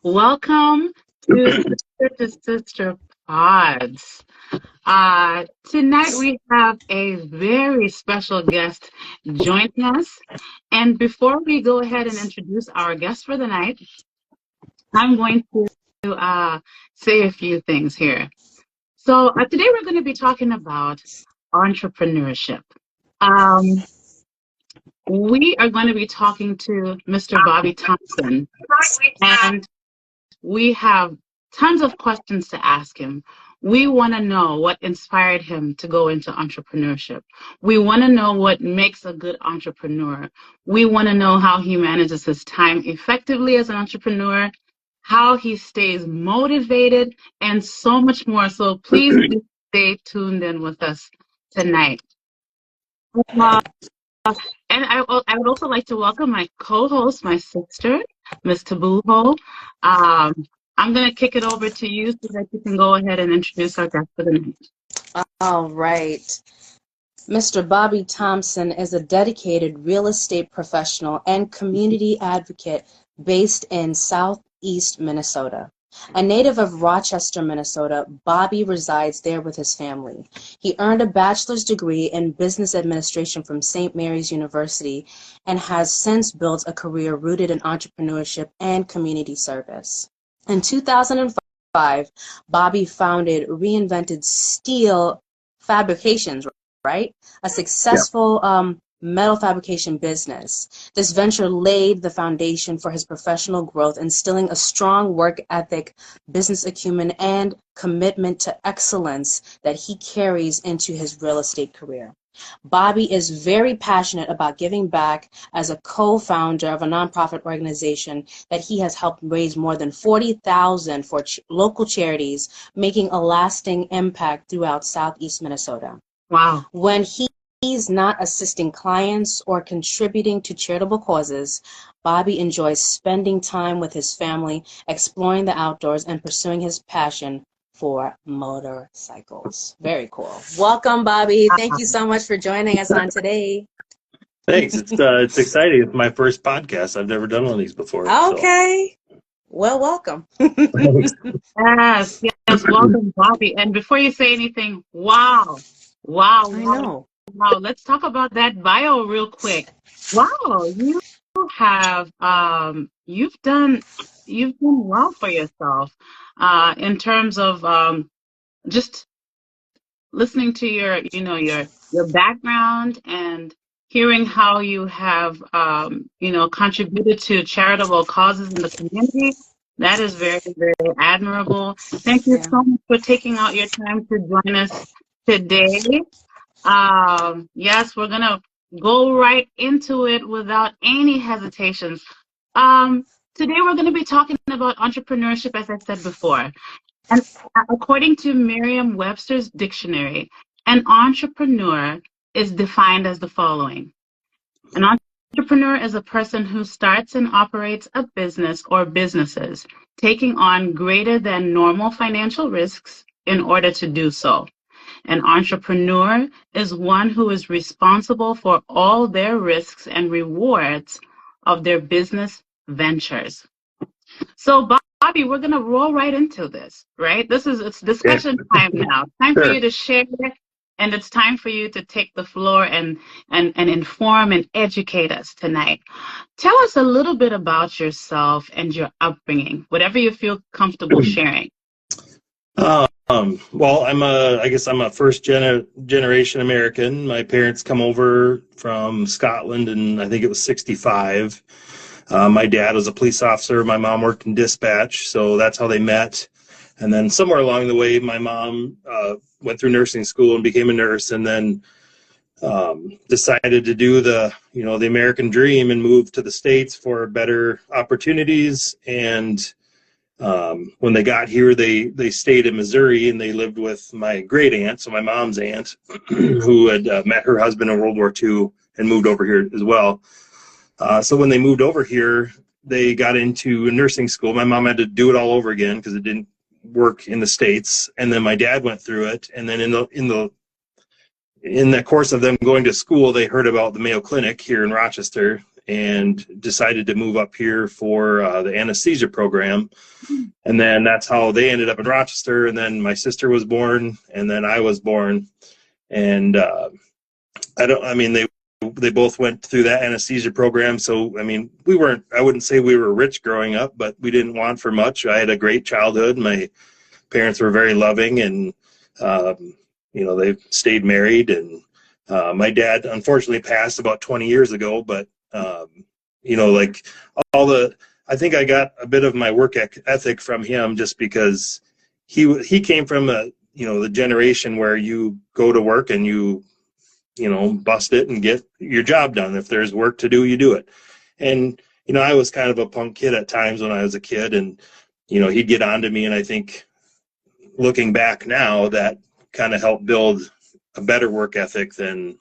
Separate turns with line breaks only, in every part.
Welcome to Sister to Sister Pods. Tonight we have a very special guest joining us. And before we go ahead and introduce our guest for the night, I'm going to say a few things here. So today we're going to be talking about entrepreneurship. We are going to be talking to Mr. Bobby Thompson, and we have tons of questions to ask him. We want to know what inspired him to go into entrepreneurship. We want to know what makes a good entrepreneur. We want to know how he manages his time effectively as an entrepreneur, how he stays motivated, and so much more. So please stay tuned in with us tonight. And I would also like to welcome my co-host, my sister, Ms. Tabuho. I'm going to kick it over to you so that you can go ahead and introduce our guest for the night.
All right. Mr. Bobby Thompson is a dedicated real estate professional and community advocate based in Southeast Minnesota. A native of Rochester, Minnesota, Bobby resides there with his family. He earned a bachelor's degree in business administration from St. Mary's University and has since built a career rooted in entrepreneurship and community service. In 2005, Bobby founded Reinvented Steel Fabrications, right? A successful metal fabrication business. This venture laid the foundation for his professional growth, instilling a strong work ethic, business acumen, and commitment to excellence that he carries into his real estate career. Bobby is very passionate about giving back as a co-founder of a nonprofit organization that he has helped raise more than $40,000 for local charities, making a lasting impact throughout Southeast Minnesota.
Wow.
When he's not assisting clients or contributing to charitable causes, Bobby enjoys spending time with his family, exploring the outdoors, and pursuing his passion for motorcycles. Very cool. Welcome, Bobby. Thank you so much for joining us on today.
Thanks. It's exciting. It's my first podcast. I've never done one of these before.
Okay. So. Well, welcome.
Yes, welcome, Bobby. And before you say anything, wow.
I know.
Wow, let's talk about that bio real quick. Wow, you have you've done well for yourself in terms of just listening to your background and hearing how you have contributed to charitable causes in the community. That is very, very admirable. Thank you so much for taking out your time to join us today. Yes, we're gonna go right into it without any hesitations. Today we're going to be talking about entrepreneurship, as I said before. And according to Merriam-Webster's dictionary, an entrepreneur is defined as the following. An entrepreneur is a person who starts and operates a business or businesses, taking on greater than normal financial risks in order to do so. An entrepreneur is one who is responsible for all their risks and rewards of their business ventures. So, Bobby, we're going to roll right into this, right? It's discussion time now. Time for you to share, and it's time for you to take the floor and inform and educate us tonight. Tell us a little bit about yourself and your upbringing, whatever you feel comfortable sharing.
Well, I guess I'm a first generation American. My parents come over from Scotland, and I think it was 1965. My dad was a police officer. My mom worked in dispatch, so that's how they met. And then somewhere along the way, my mom went through nursing school and became a nurse, and then decided to do the American dream and move to the States for better opportunities. And when they got here, they stayed in Missouri, and they lived with my great aunt, so my mom's aunt, who had met her husband in World War II and moved over here as well. So when they moved over here, they got into nursing school. My mom had to do it all over again because it didn't work in the States. And then my dad went through it. And then in the course of them going to school, they heard about the Mayo Clinic here in Rochester. and decided to move up here for the anesthesia program. And then that's how they ended up in Rochester. And then my sister was born, and then I was born. And they both went through that anesthesia program. So, I mean, I wouldn't say we were rich growing up, but we didn't want for much. I had a great childhood. My parents were very loving, and, they stayed married. And my dad unfortunately passed about 20 years ago, but, I think I got a bit of my work ethic from him, just because he came from the generation where you go to work and you bust it and get your job done. If there's work to do, you do it. And, I was kind of a punk kid at times when I was a kid, and, he'd get on to me. And I think looking back now, that kind of helped build a better work ethic than,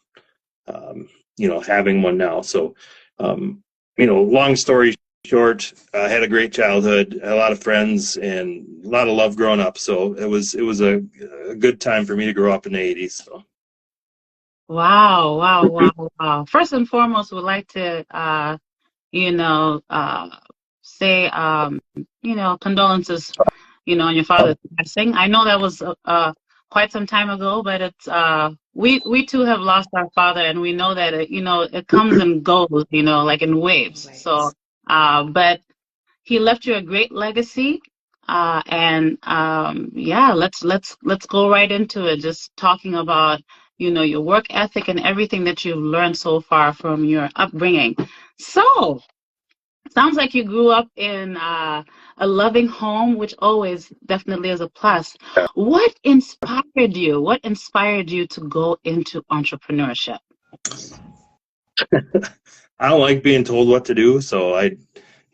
having one now. So, long story short, I had a great childhood, a lot of friends, and a lot of love growing up. So it was a good time for me to grow up in the 80s. So.
Wow. First and foremost, we'd like to, say, condolences, on your father's passing. I know that was quite some time ago, but it's we too have lost our father, and we know that it comes and goes, like in waves. Right. So, but he left you a great legacy. Let's go right into it. Just talking about your work ethic and everything that you've learned so far from your upbringing. So, sounds like you grew up in a loving home, which always definitely is a plus. What inspired you? What inspired you to go into entrepreneurship?
I don't like being told what to do, so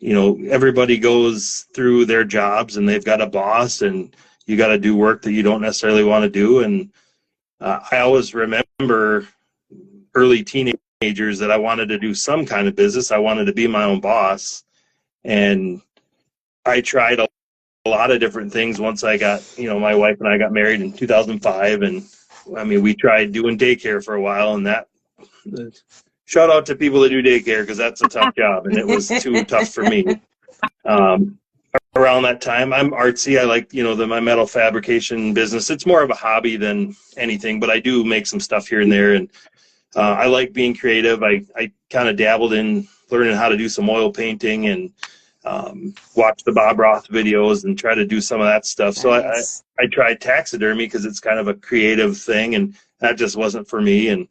everybody goes through their jobs and they've got a boss, and you got to do work that you don't necessarily want to do. And I always remember early teenagers that I wanted to do some kind of business. I wanted to be my own boss, and I tried a lot of different things once I got, my wife and I got married in 2005, and we tried doing daycare for a while, and that shout out to people that do daycare, because that's a tough job, and it was too tough for me. Around that time, I'm artsy. I like, my metal fabrication business. It's more of a hobby than anything, but I do make some stuff here and there. And I like being creative. I kind of dabbled in learning how to do some oil painting, and watch the Bob Roth videos and try to do some of that stuff. Nice. So I tried taxidermy because it's kind of a creative thing, and that just wasn't for me. And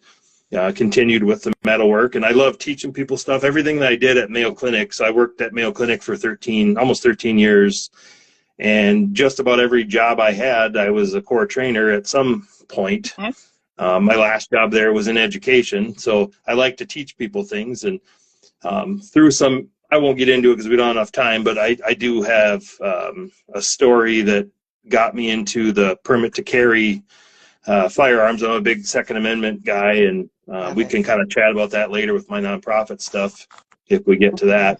continued with the metal work, and I love teaching people stuff. Everything that I did at Mayo Clinic. So I worked at Mayo Clinic for almost 13 years, and just about every job I had, I was a core trainer at some point. Okay. My last job there was in education, so I like to teach people things. And through some, I won't get into it because we don't have enough time, but I do have a story that got me into the permit to carry firearms. I'm a big Second Amendment guy, and we can kind of chat about that later with my nonprofit stuff if we get to that.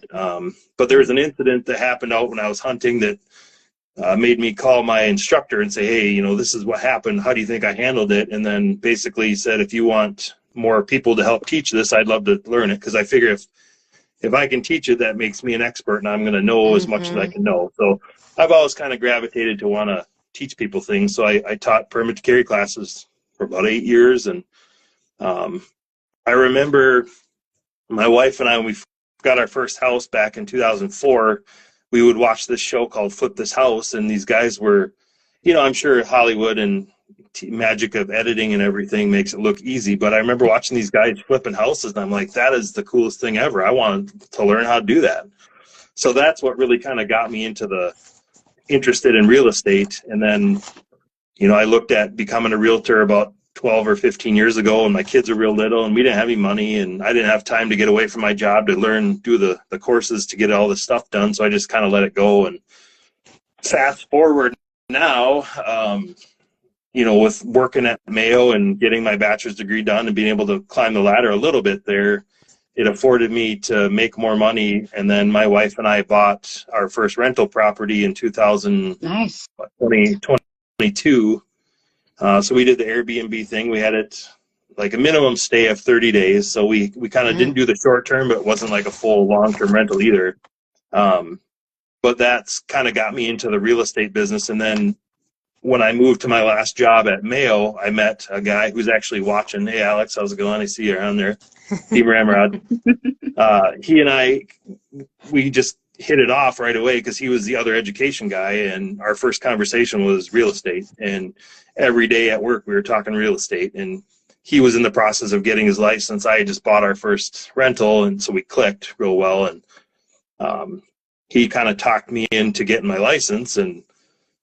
But there was an incident that happened out when I was hunting that made me call my instructor and say, hey, this is what happened. How do you think I handled it? And then basically said, if you want more people to help teach this, I'd love to learn it, because I figure if I can teach it, that makes me an expert, and I'm going to know as much as I can know. So I've always kind of gravitated to want to teach people things. So I taught permit to carry classes for about 8 years. And I remember my wife and I, when we got our first house back in 2004, we would watch this show called Flip This House. And these guys were, I'm sure Hollywood and magic of editing and everything makes it look easy. But I remember watching these guys flipping houses, and I'm like, that is the coolest thing ever. I wanted to learn how to do that. So that's what really kind of got me interested in real estate. And then, I looked at becoming a realtor about 12 or 15 years ago, and my kids were real little, and we didn't have any money, and I didn't have time to get away from my job to do the courses to get all this stuff done. So I just kind of let it go. And fast forward now, with working at Mayo and getting my bachelor's degree done and being able to climb the ladder a little bit there, it afforded me to make more money. And then my wife and I bought our first rental property in 2022. So we did the Airbnb thing. We had it like a minimum stay of 30 days. So we kind of didn't do the short term, but it wasn't like a full long-term rental either. But that's kind of got me into the real estate business. And then when I moved to my last job at Mayo, I met a guy who's actually watching. Hey, Alex, how's it going? I see you around there. Team Ramrod. He and I, we just hit it off right away because he was the other education guy. And our first conversation was real estate. And every day at work, we were talking real estate. And he was in the process of getting his license. I had just bought our first rental. And so we clicked real well. And he kind of talked me into getting my license. And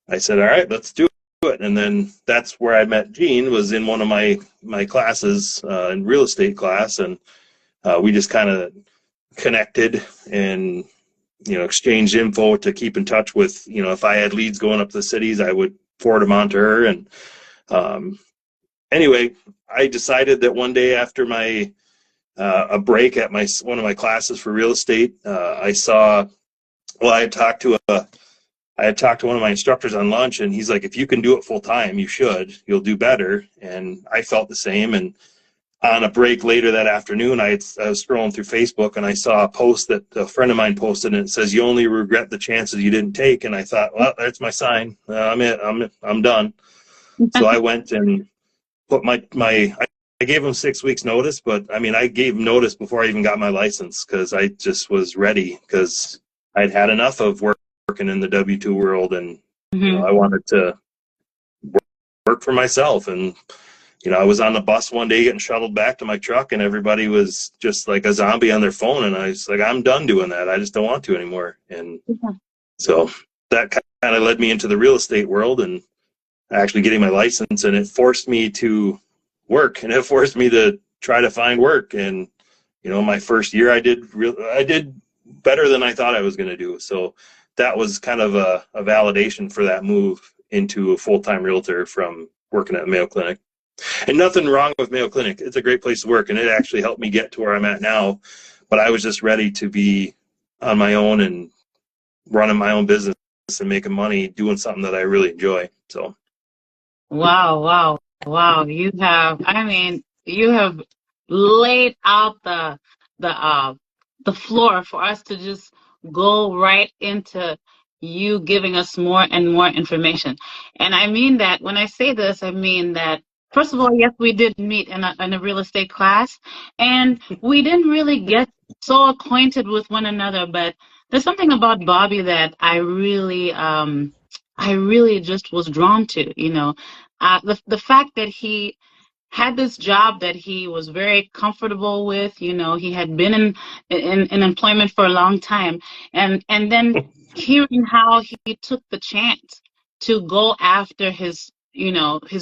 I said, all right, let's do it. And then that's where I met Gene, was in one of my classes, in real estate class. And we just kind of connected and, exchanged info to keep in touch with, if I had leads going up to the cities, I would forward them on to her. And anyway, I decided that one day after a break at one of my classes for real estate, I had talked to one of my instructors on lunch, and he's like, if you can do it full time, you'll do better. And I felt the same. And on a break later that afternoon, I was scrolling through Facebook, and I saw a post that a friend of mine posted, and it says, you only regret the chances you didn't take. And I thought, well, that's my sign. I'm done. So I went and put I gave him 6 weeks notice, but I gave him notice before I even got my license, because I just was ready, because I'd had enough of working in the W-2 world, and I wanted to work for myself. And I was on the bus one day getting shuttled back to my truck, and everybody was just like a zombie on their phone, and I was like, I'm done doing that. I just don't want to anymore. And so that kind of led me into the real estate world and actually getting my license, and it forced me to work, and it forced me to try to find work. And my first year I did better than I thought I was going to do. So that was kind of a validation for that move into a full-time realtor from working at Mayo Clinic. And nothing wrong with Mayo Clinic. It's a great place to work, and it actually helped me get to where I'm at now. But I was just ready to be on my own and running my own business and making money doing something that I really enjoy. So.
Wow. You have laid out the floor for us to just go right into you giving us more and more information. And I mean that when I say this, I mean that, first of all, yes, we did meet in a real estate class, and we didn't really get so acquainted with one another, but there's something about Bobby that I really just was drawn to, the fact that he had this job that he was very comfortable with. He had been in employment for a long time, and then hearing how he took the chance to go after his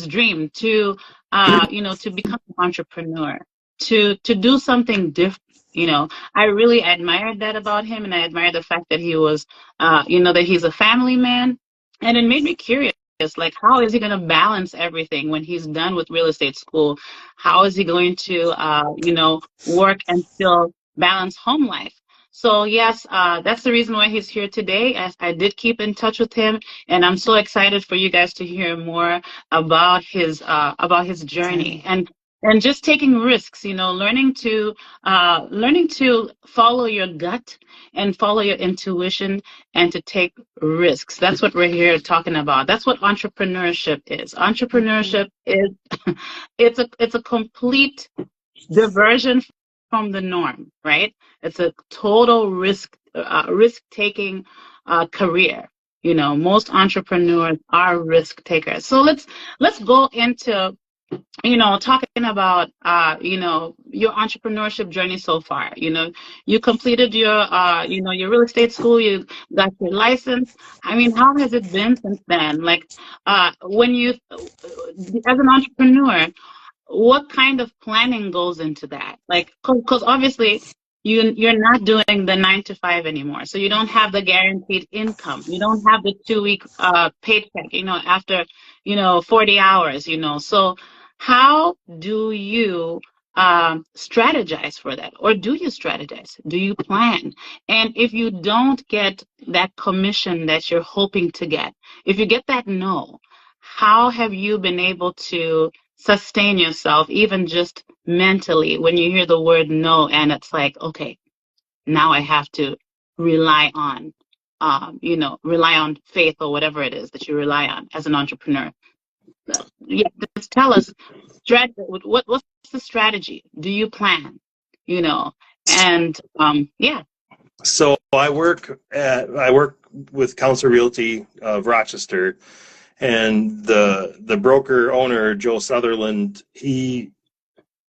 dream, to to become an entrepreneur, to do something different. I really admired that about him, and I admired the fact that he was that he's a family man, and it made me curious. Like, how is he going to balance everything when he's done with real estate school? How is he going to, work and still balance home life? So yes, that's the reason why he's here today. As I did keep in touch with him, and I'm so excited for you guys to hear more about his journey and just taking risks. Learning to follow your gut and follow your intuition and to take risks. That's what we're here talking about. That's what entrepreneurship is. Entrepreneurship is it's a complete diversion from the norm, right? It's a total risk taking career. Most entrepreneurs are risk takers. So let's go into talking about your entrepreneurship journey so far. You completed your your real estate school, you got your license. How has it been since then? Like, when you, as an entrepreneur, what kind of planning goes into that? Like, because obviously you're not doing the 9 to 5 anymore, so you don't have the guaranteed income. You don't have the 2-week paycheck, after 40 hours. So how do you strategize for that? Or do you strategize? Do you plan? And if you don't get that commission that you're hoping to get, if you get that no, how have you been able to sustain yourself, even just mentally, when you hear the word no, and it's like, okay, now I have to rely on, rely on faith or whatever it is that you rely on as an entrepreneur. Yeah, just tell us, what's the strategy? Do you plan? You know, and yeah.
So I work with Council Realty of Rochester, and the broker owner, Joe Sutherland, he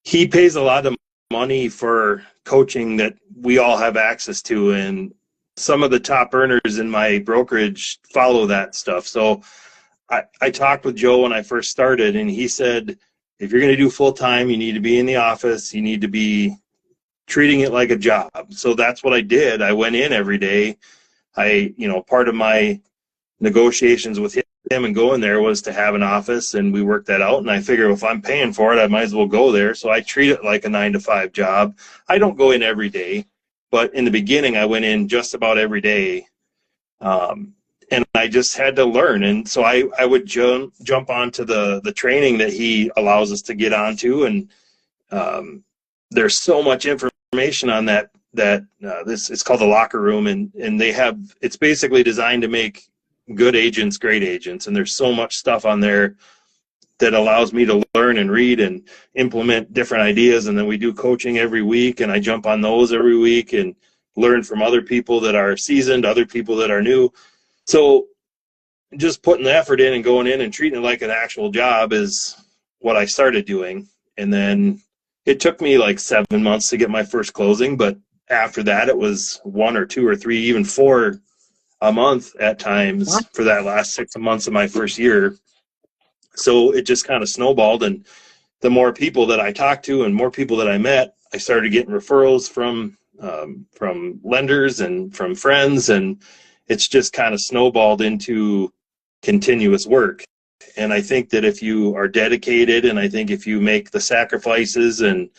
pays a lot of money for coaching that we all have access to, and some of the top earners in my brokerage follow that stuff. So I talked with Joe when I first started, and he said, if you're going to do full time, you need to be in the office. You need to be treating it like a job. So that's what I did. I went in every day. Part of my negotiations with him and going there was to have an office, and we worked that out. And I figure if I'm paying for it, I might as well go there. So I treat it like a 9-to-5 job. I don't go in every day, but in the beginning, I went in just about every day. And I just had to learn. And so I would jump onto the training that he allows us to get onto. And there's so much information on that this it's called the locker room, and it's basically designed to make good agents great agents. And there's so much stuff on there that allows me to learn and read and implement different ideas. And then we do coaching every week, and I jump on those every week and learn from other people that are seasoned, other people that are new. So just putting the effort in and going in and treating it like an actual job is what I started doing. And then it took me like 7 months to get my first closing, but after that it was 1 or 2 or 3, even 4 a month at times for that last 6 months of my first year. So it just kind of snowballed, and the more people that I talked to and more people that I met, I started getting referrals from lenders and from friends, and it's just kind of snowballed into continuous work. And I think that if you are dedicated, and I think if you make the sacrifices and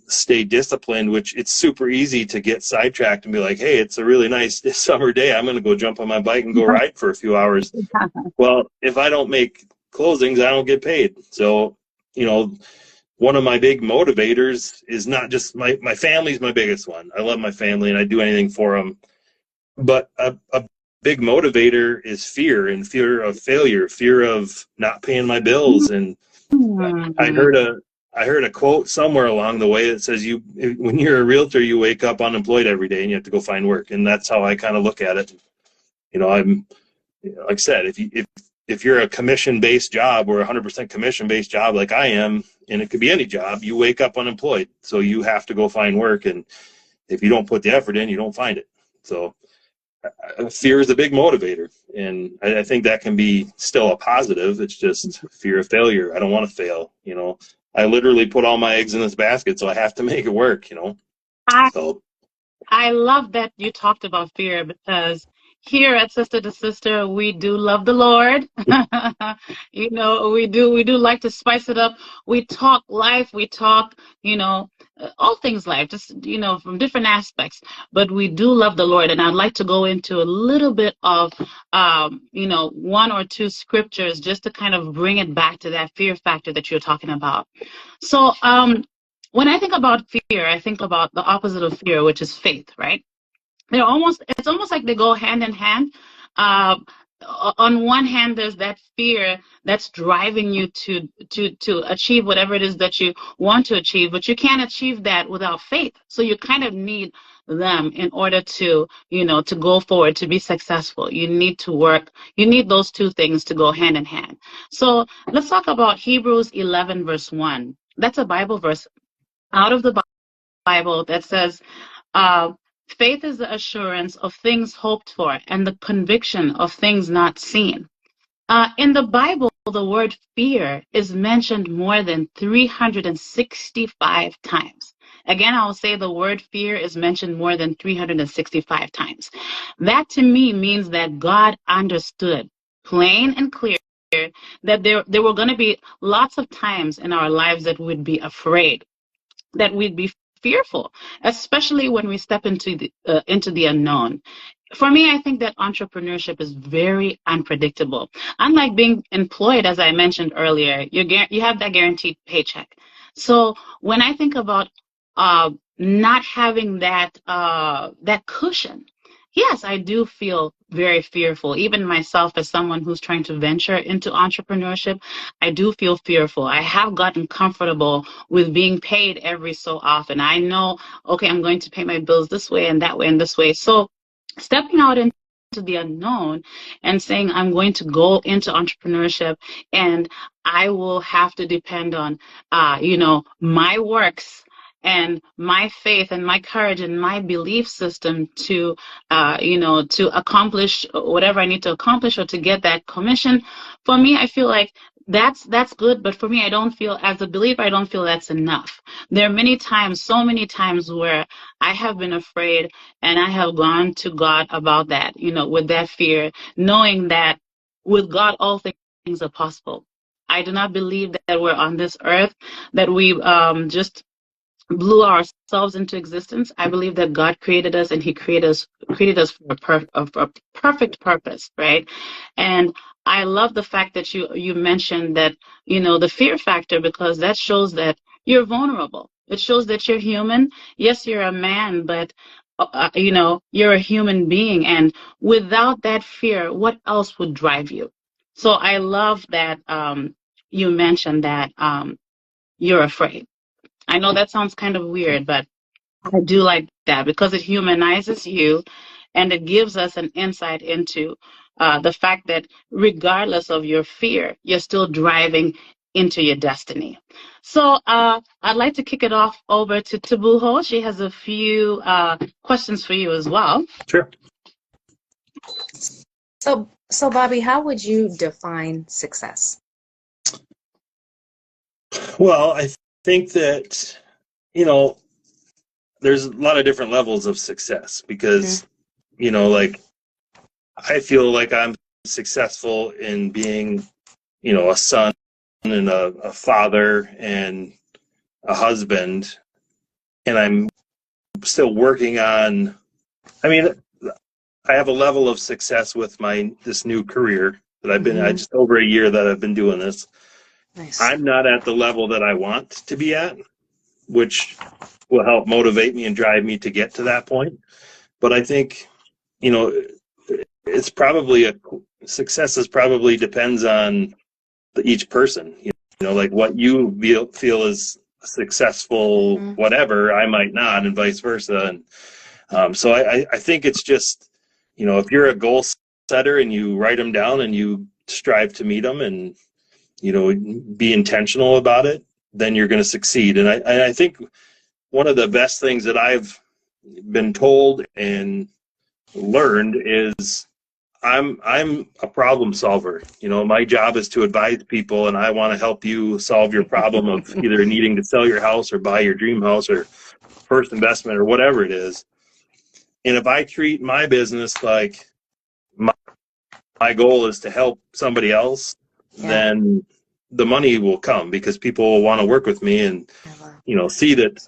stay disciplined, which it's super easy to get sidetracked and be like, hey, it's a really nice summer day, I'm going to go jump on my bike and go ride for a few hours. Well, if I don't make closings, I don't get paid. So, one of my big motivators is not just my family's my biggest one. I love my family and I do anything for them. But a big motivator is fear, and fear of failure, fear of not paying my bills. And I heard a quote somewhere along the way that says, when you're a realtor, you wake up unemployed every day and you have to go find work. And that's how I kind of look at it. I'm, like I said, if you're a commission-based job or 100% commission-based job like I am, and it could be any job, you wake up unemployed. So you have to go find work. And if you don't put the effort in, you don't find it. So fear is a big motivator, and I think that can be still a positive. It's just fear of failure. I don't want to fail. I literally put all my eggs in this basket, so I have to make it work.
I love that you talked about fear, because here at Sister to Sister, we do love the Lord. We do like to spice it up. We talk life. We talk, all things life, just, from different aspects. But we do love the Lord. And I'd like to go into a little bit of, 1 or 2 scriptures just to kind of bring it back to that fear factor that you're talking about. So when I think about fear, I think about the opposite of fear, which is faith, right? It's almost like they go hand in hand. On one hand, there's that fear that's driving you to achieve whatever it is that you want to achieve, but you can't achieve that without faith. So you kind of need them in order to go forward, to be successful. You need to work. You need those 2 things to go hand in hand. So let's talk about Hebrews 11, verse 1. That's a Bible verse out of the Bible that says, faith is the assurance of things hoped for and the conviction of things not seen. In the Bible, the word fear is mentioned more than 365 times. Again, I'll say the word fear is mentioned more than 365 times. That to me means that God understood plain and clear that there were going to be lots of times in our lives that we'd be afraid, that we'd be fearful, especially when we step into the unknown. for me, I think that entrepreneurship is very unpredictable. Unlike being employed, as I mentioned earlier, you have that guaranteed paycheck. So when I think about not having that cushion, yes, I do feel very fearful. Even myself, as someone who's trying to venture into entrepreneurship, I do feel fearful. I have gotten comfortable with being paid every so often. I know, okay, I'm going to pay my bills this way and that way and this way. So stepping out into the unknown and saying I'm going to go into entrepreneurship and I will have to depend on my works and my faith and my courage and my belief system to to accomplish whatever I need to accomplish or to get that commission. For me, I feel like that's good, but for me, I don't feel, as a believer, I don't feel that's enough. There are many times, so many times, where I have been afraid and I have gone to God about that, with that fear, knowing that with God all things are possible. I do not believe that we're on this earth, that we just blew ourselves into existence. I believe that God created us, and He created us for a perfect purpose, right? And I love the fact that you mentioned that, the fear factor, because that shows that you're vulnerable. It shows that you're human. Yes, you're a man, but you're a human being, and without that fear, what else would drive you? So I love that you mentioned that you're afraid. I know that sounds kind of weird, but I do like that because it humanizes you and it gives us an insight into the fact that regardless of your fear, you're still driving into your destiny. So I'd like to kick it off over to Tabuho. She has a few questions for you as well.
Sure.
So Bobby, how would you define success?
Well, I think that, there's a lot of different levels of success because, like, I feel like I'm successful in being, a son and a father and a husband. And I'm still working on, I have a level of success with this new career that I've been, just over a year that I've been doing this.
Nice.
I'm not at the level that I want to be at, which will help motivate me and drive me to get to that point. But I think, it's probably success is probably depends on each person, like what you feel is successful, whatever, I might not, and vice versa. And so I think it's just, if you're a goal setter and you write them down and you strive to meet them and, be intentional about it, then you're going to succeed. And I think one of the best things that I've been told and learned is I'm a problem solver. My job is to advise people, and I want to help you solve your problem of either needing to sell your house or buy your dream house or first investment or whatever it is. And if I treat my business like my goal is to help somebody else, then the money will come because people will want to work with me and, see that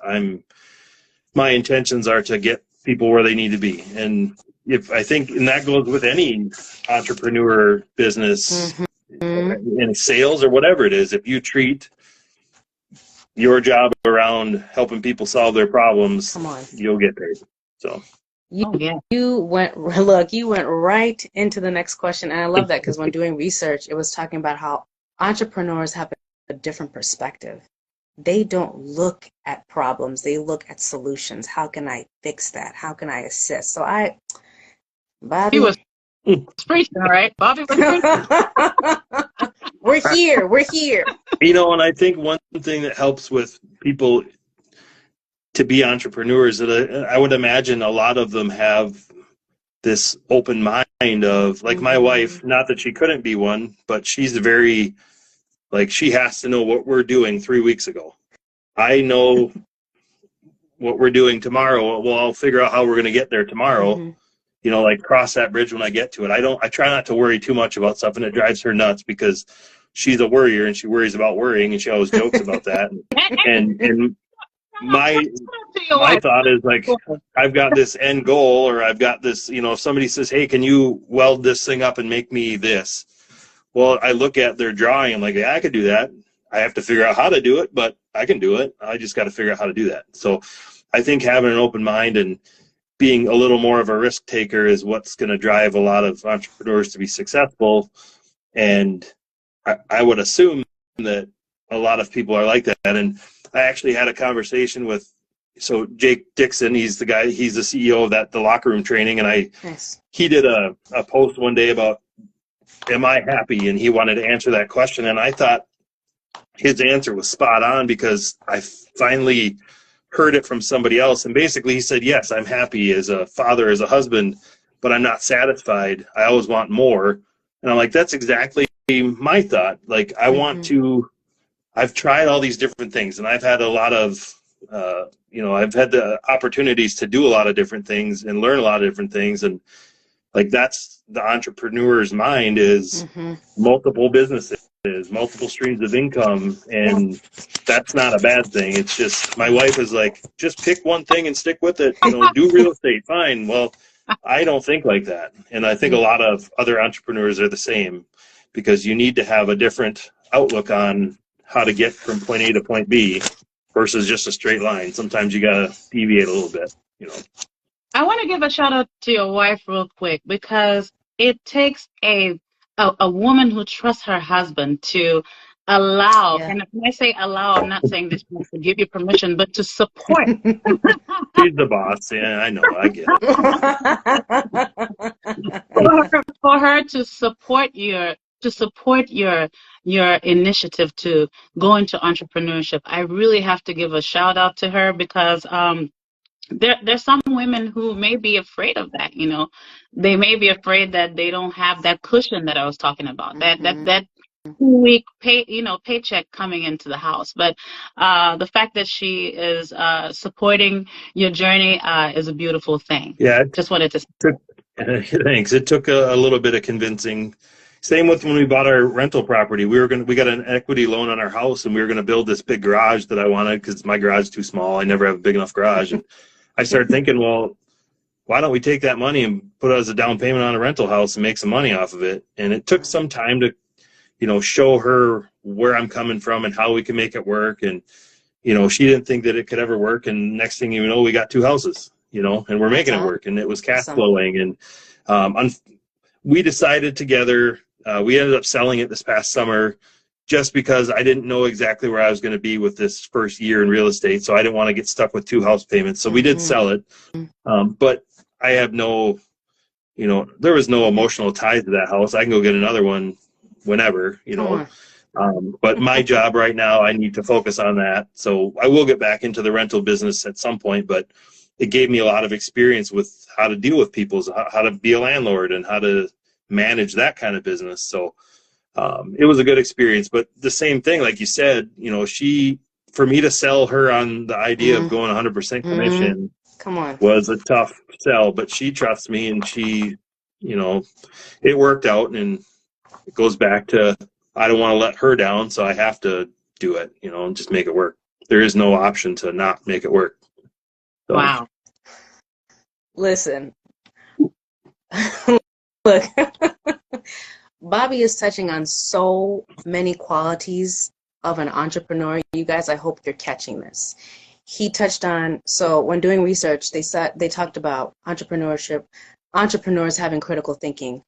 my intentions are to get people where they need to be. And and that goes with any entrepreneur business in sales or whatever it is. If you treat your job around helping people solve their problems, you'll get paid. So.
You went right into the next question. And I love that because when doing research, it was talking about how entrepreneurs have a different perspective. They don't look at problems. They look at solutions. How can I fix that? How can I assist? So Bobby.
He was preaching, all right? Bobby was preaching.
We're here.
And I think one thing that helps with people to be entrepreneurs, that I would imagine a lot of them have this open mind of, like my wife, not that she couldn't be one, but she's very, she has to know what we're doing 3 weeks ago. I know what we're doing tomorrow. Well, I'll figure out how we're going to get there tomorrow. Cross that bridge when I get to it. I try not to worry too much about stuff, and it drives her nuts because she's a worrier and she worries about worrying, and she always jokes about that. And my
To your
my
wife.
thought is like, I've got this end goal, or I've got this, if somebody says, hey, can you weld this thing up and make me this? Well, I look at their drawing, I'm like, yeah, I could do that. I have to figure out how to do it, but I can do it. I just got to figure out how to do that. So I think having an open mind and being a little more of a risk taker is what's going to drive a lot of entrepreneurs to be successful. And I would assume that a lot of people are like that. And I actually had a conversation with, so Jake Dixon, he's the guy, he's the CEO of the locker room training. And he did a post one day about, am I happy? And he wanted to answer that question. And I thought his answer was spot on, because I finally heard it from somebody else. And basically he said, yes, I'm happy as a father, as a husband, but I'm not satisfied. I always want more. And I'm like, that's exactly my thought. Like, I want to, I've tried all these different things, and I've had a lot of, I've had the opportunities to do a lot of different things and learn a lot of different things. And like, that's the entrepreneur's mind, is multiple businesses, multiple streams of income. And that's not a bad thing. It's just, my wife is like, just pick one thing and stick with it, do real estate, fine. Well, I don't think like that. And I think a lot of other entrepreneurs are the same, because you need to have a different outlook on how to get from point A to point B versus just a straight line. Sometimes you got to deviate a little bit,
I want to give a shout out to your wife real quick, because it takes a woman who trusts her husband to allow, and when I say allow, I'm not saying this to give you permission, but to support.
She's the boss. Yeah, I know. I get
it. For her to support your initiative to go into entrepreneurship. I really have to give a shout out to her, because there's some women who may be afraid of that. They may be afraid that they don't have that cushion that I was talking about, that 2-week paycheck coming into the house. But the fact that she is supporting your journey is a beautiful thing.
Yeah,
just wanted to
thanks. It took a little bit of convincing. Same with when we bought our rental property. We got an equity loan on our house, and we were going to build this big garage that I wanted, because my garage is too small. I never have a big enough garage. And I started thinking, well, why don't we take that money and put it as a down payment on a rental house and make some money off of it? And it took some time to, show her where I'm coming from and how we can make it work. And, she didn't think that it could ever work. And next thing you know, we got 2 houses, and we're making it work. And it was cash flowing. And we decided together, we ended up selling it this past summer, just because I didn't know exactly where I was going to be with this first year in real estate. So I didn't want to get stuck with 2 house payments. So we did sell it. But I have no, there was no emotional tie to that house. I can go get another one whenever, but my job right now, I need to focus on that. So I will get back into the rental business at some point, but it gave me a lot of experience with how to deal with people, how to be a landlord, and how to manage that kind of business. So it was a good experience. But the same thing, like you said, for me to sell her on the idea of going 100% commission was a tough sell, but she trusts me, and she, it worked out. And it goes back to, I don't want to let her down, so I have to do it, and just make it work. There is no option to not make it work. So.
Wow.
Listen, look, Bobby is touching on so many qualities of an entrepreneur. You guys, I hope you're catching this. He touched on, so when doing research, they talked about entrepreneurship, entrepreneurs having critical thinking.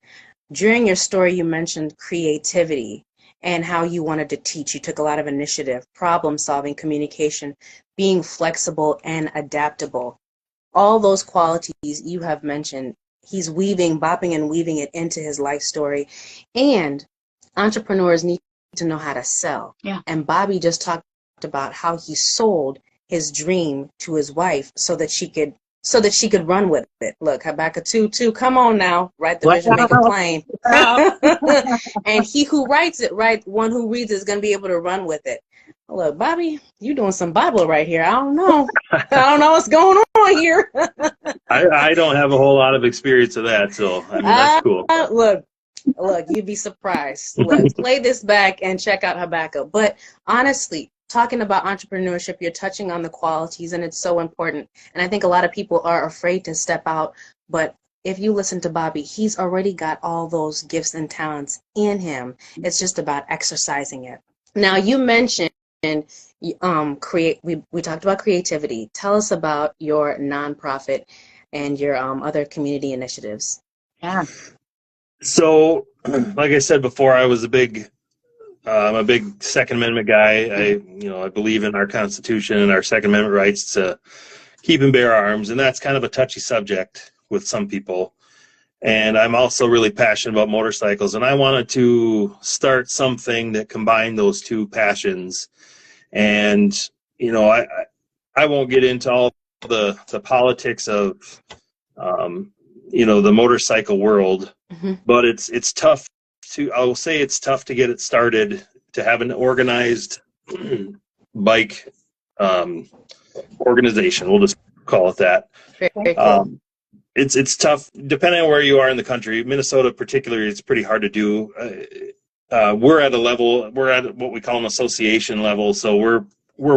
During your story, you mentioned creativity and how you wanted to teach. You took a lot of initiative, problem solving, communication, being flexible and adaptable. All those qualities you have mentioned, he's bopping and weaving it into his life story. And entrepreneurs need to know how to sell.
Yeah.
And Bobby just talked about how he sold his dream to his wife so that she could run with it. Look, Habakkuk 2:2, come on now, write the vision, make it plain. And he who writes it, one who reads it is going to be able to run with it. Look, Bobby, you doing some Bible right here. I don't know. I don't know what's going on here.
I don't have a whole lot of experience of that, so I mean, that's cool.
Look, you'd be surprised. Let's play this back and check out Habakkuk. But honestly, talking about entrepreneurship, you're touching on the qualities, and it's so important. And I think a lot of people are afraid to step out, but if you listen to Bobby, he's already got all those gifts and talents in him. It's just about exercising it. Now, you mentioned we talked about creativity. Tell us about your nonprofit and your other community initiatives.
Yeah.
So, like I said before, I'm a big Second Amendment guy. I believe in our Constitution and our Second Amendment rights to keep and bear arms, and that's kind of a touchy subject with some people. And I'm also really passionate about motorcycles, and I wanted to start something that combined those two passions. And I won't get into all the politics of the motorcycle world, but it's tough it's tough to get it started, to have an organized bike organization. We'll just call it that.
Very cool.
It's tough depending on where you are in the country. Minnesota particularly, it's pretty hard to do. We're at what we call an association level, so we're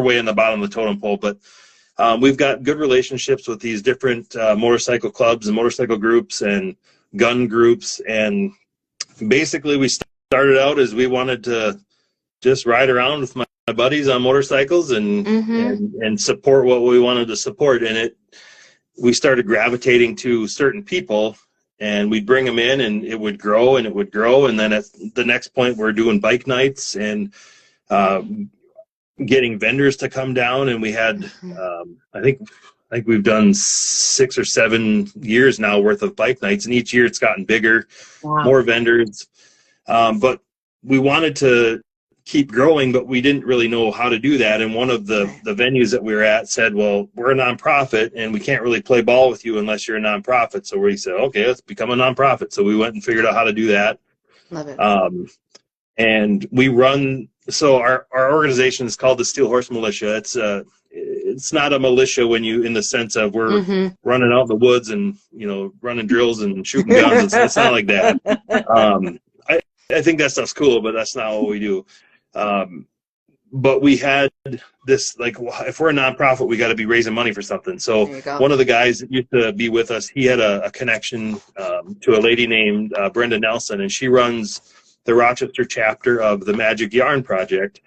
way in the bottom of the totem pole, but we've got good relationships with these different motorcycle clubs and motorcycle groups and gun groups. And basically we started out as we wanted to just ride around with my buddies on motorcycles and support what we wanted to support. And we started gravitating to certain people, and we'd bring them in, and it would grow and it would grow. And then at the next point, we're doing bike nights and getting vendors to come down. And we had, I think we've done 6 or 7 years now worth of bike nights. And each year it's gotten bigger, more vendors. But we wanted to keep growing, but we didn't really know how to do that. And one of the venues that we were at said, well, we're a nonprofit and we can't really play ball with you unless you're a nonprofit. So we said, okay, let's become a nonprofit. So we went and figured out how to do that.
Love it.
And we run, so our organization is called the Steel Horse Militia. It's not a militia in the sense of we're running out in the woods and, running drills and shooting guns. It's not like that. I think that stuff's cool, but that's not what we do. But we had this, like, if we're a nonprofit, we got to be raising money for something. So one of the guys that used to be with us, he had a connection to a lady named Brenda Nelson, and she runs the Rochester chapter of the Magic Yarn Project.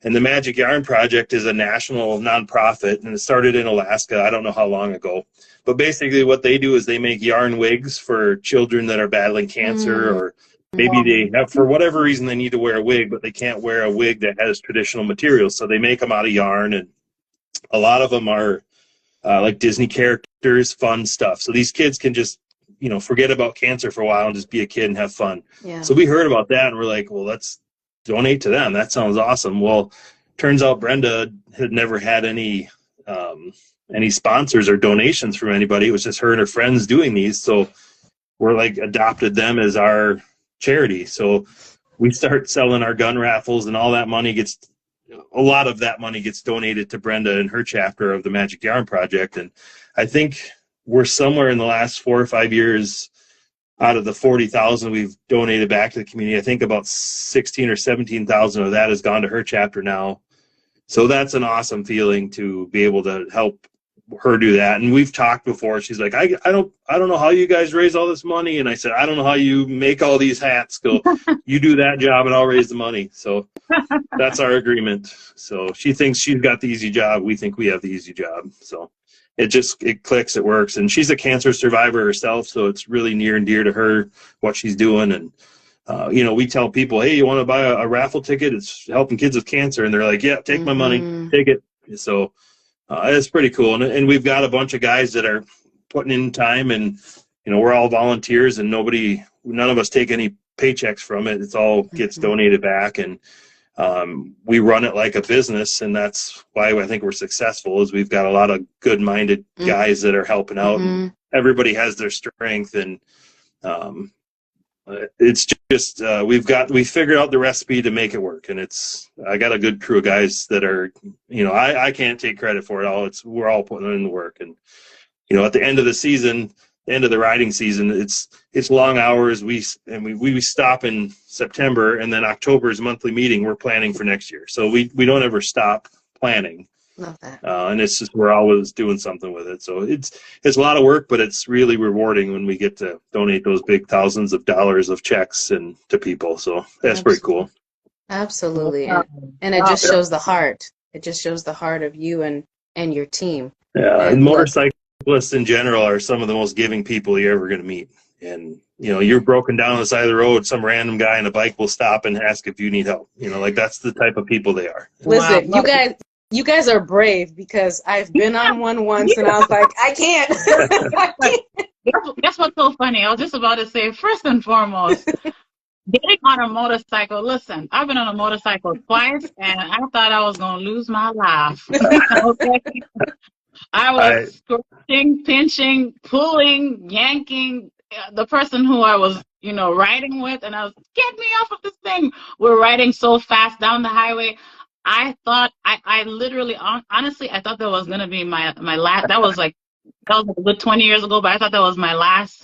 And the Magic Yarn Project is a national nonprofit, and it started in Alaska. I don't know how long ago. But basically what they do is they make yarn wigs for children that are battling cancer, or maybe they have, for whatever reason, they need to wear a wig, but they can't wear a wig that has traditional materials. So they make them out of yarn, and a lot of them are like Disney characters, fun stuff. So these kids can just, forget about cancer for a while and just be a kid and have fun. Yeah. So we heard about that, and we're like, well, let's donate to them. That sounds awesome. Well, turns out Brenda had never had any sponsors or donations from anybody. It was just her and her friends doing these. So we're like adopted them as our charity. So we start selling our gun raffles, and all that money a lot of that money gets donated to Brenda and her chapter of the Magic Yarn Project. And I think we're somewhere in the last 4 or 5 years, out of the 40,000 we've donated back to the community, I think about 16 or 17,000 of that has gone to her chapter now. So that's an awesome feeling to be able to help her do that. And we've talked before. She's like, I don't know how you guys raise all this money. And I said, I don't know how you make all these hats. Go, you do that job and I'll raise the money. So that's our agreement. So she thinks she's got the easy job. We think we have the easy job. So it clicks, it works. And she's a cancer survivor herself, so it's really near and dear to her what she's doing. And we tell people, hey, you want to buy a raffle ticket? It's helping kids with cancer. And they're like, yeah, take my money, take it. So it's pretty cool. And we've got a bunch of guys that are putting in time, and we're all volunteers, and none of us take any paychecks from it. It's all gets donated back, and we run it like a business, and that's why I think we're successful. Is we've got a lot of good-minded guys that are helping out. And everybody has their strength, and it's just we figured out the recipe to make it work. And I got a good crew of guys that are, I can't take credit for it all. We're all putting in the work, and at the end of the season, end of the riding season, it's long hours. We stop in September, and then October's monthly meeting. We're planning for next year, so we don't ever stop planning.
Love that.
And it's just, we're always doing something with it. So it's a lot of work, but it's really rewarding when we get to donate those big thousands of dollars of checks and to people. So that's pretty cool.
Absolutely. And it just shows the heart. It just shows the heart of you and your team.
Yeah, and motorcyclists in general are some of the most giving people you're ever going to meet. And, you know, you're broken down on the side of the road, some random guy on a bike will stop and ask if you need help. You know, like, that's the type of people they are.
Listen, wow. You guys are brave, because I've been on one once and I was like, I can't. I can't.
That's what's so funny. I was just about to say, first and foremost, getting on a motorcycle. Listen, I've been on a motorcycle twice, and I thought I was going to lose my life. Okay? I was scratching, pinching, pulling, yanking the person who I was, you know, riding with, and I was, get me off of this thing. We're riding so fast down the highway. I thought, I literally, honestly, I thought that was going to be my last, that was a good 20 years ago, but I thought that was my last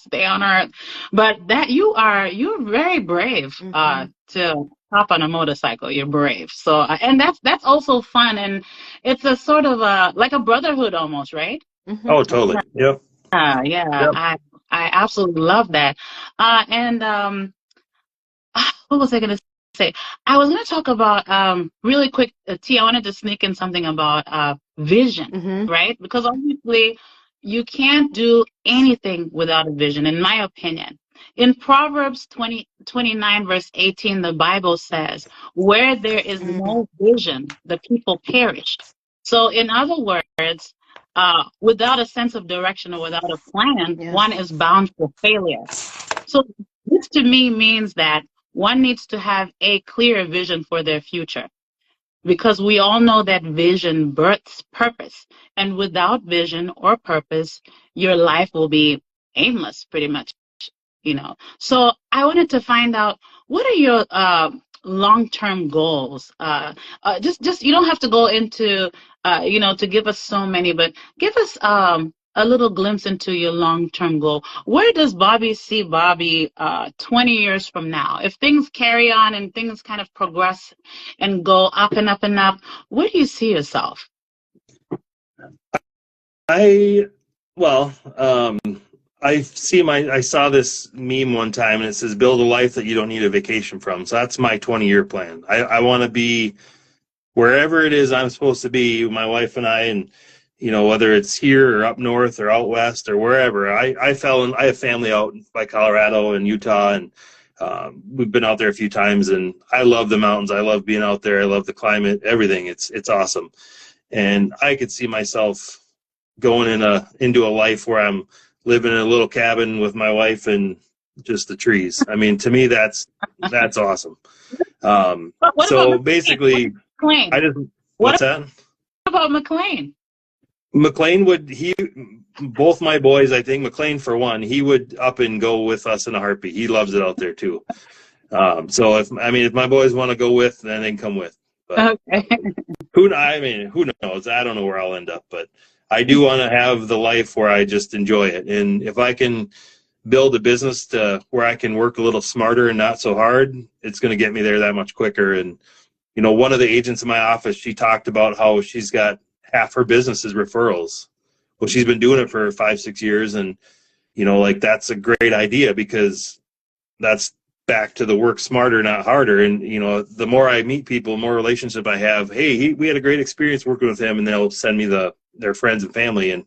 day on earth. But that you're very brave, to hop on a motorcycle. You're brave. So, and that's also fun. And it's a sort of like a brotherhood almost, right?
Mm-hmm. Oh, totally. Yep.
Yeah.
Yep.
I absolutely love that. What was I going to say? I was going to talk about, really quick, T, I wanted to sneak in something about vision, right? Because obviously you can't do anything without a vision, in my opinion. In Proverbs 29, verse 18, the Bible says, where there is no vision, the people perish. So in other words, without a sense of direction or without a plan, one is bound for failure. So this to me means that one needs to have a clear vision for their future, because we all know that vision births purpose. And without vision or purpose, your life will be aimless, pretty much, you know. So I wanted to find out, what are your long-term goals? Just you don't have to go into, you know, to give us so many, but give us a little glimpse into your long-term goal. Where does Bobby see Bobby 20 years from now? If things carry on and things kind of progress and go up and up and up, where do you see yourself?
I saw this meme one time, and it says, build a life that you don't need a vacation from. So that's my 20-year plan. I want to be wherever it is I'm supposed to be, my wife and I, and, you know, whether it's here or up north or out west or wherever. I have family out by Colorado and Utah, and we've been out there a few times, and I love the mountains. I love being out there. I love the climate, everything. It's awesome. And I could see myself going into a life where I'm living in a little cabin with my wife and just the trees. I mean, to me, that's awesome. So basically, what's that?
What about McLean?
McLean both my boys, I think McLean for one, he would up and go with us in a heartbeat. He loves it out there too. So if my boys want to go with, then they can come with. But
okay.
Who knows? I don't know where I'll end up, but I do want to have the life where I just enjoy it. And if I can build a business to where I can work a little smarter and not so hard, it's going to get me there that much quicker. And, you know, one of the agents in my office, she talked about how she's got half her business is referrals. Well, she's been doing it for 5-6 years. And, you know, like, that's a great idea, because that's back to the work smarter, not harder. And, you know, the more I meet people, the more relationship I have. Hey, we had a great experience working with him, and they'll send me their friends and family. And,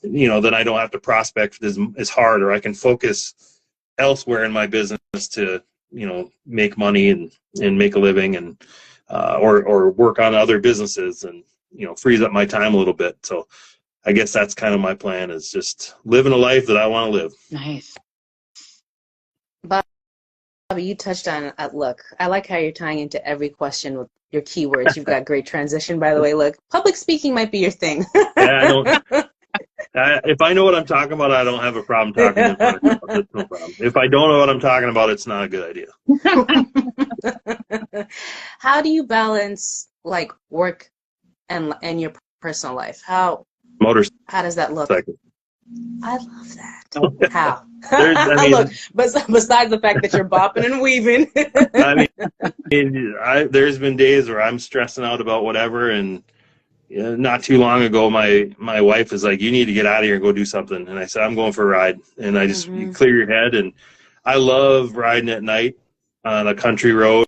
you know, then I don't have to prospect as hard, or I can focus elsewhere in my business to, you know, make money and make a living, and or work on other businesses, and, you know, frees up my time a little bit. So I guess that's kind of my plan, is just living a life that I want to live.
Nice.
Bobby, you touched on, look, I like how you're tying into every question with your keywords. You've got great transition, by the way. Look, public speaking might be your thing.
Yeah, if I know what I'm talking about, I don't have a problem talking about it. That's no problem. If I don't know what I'm talking about, it's not a good
idea. How do you balance, like, work and your personal life? How does that look? I love that. How?
I mean,
Look, besides the fact that you're bopping and weaving.
I mean, there's been days where I'm stressing out about whatever, and not too long ago, my wife is like, "You need to get out of here and go do something." And I said, "I'm going for a ride." And I just you clear your head, and I love riding at night on a country road.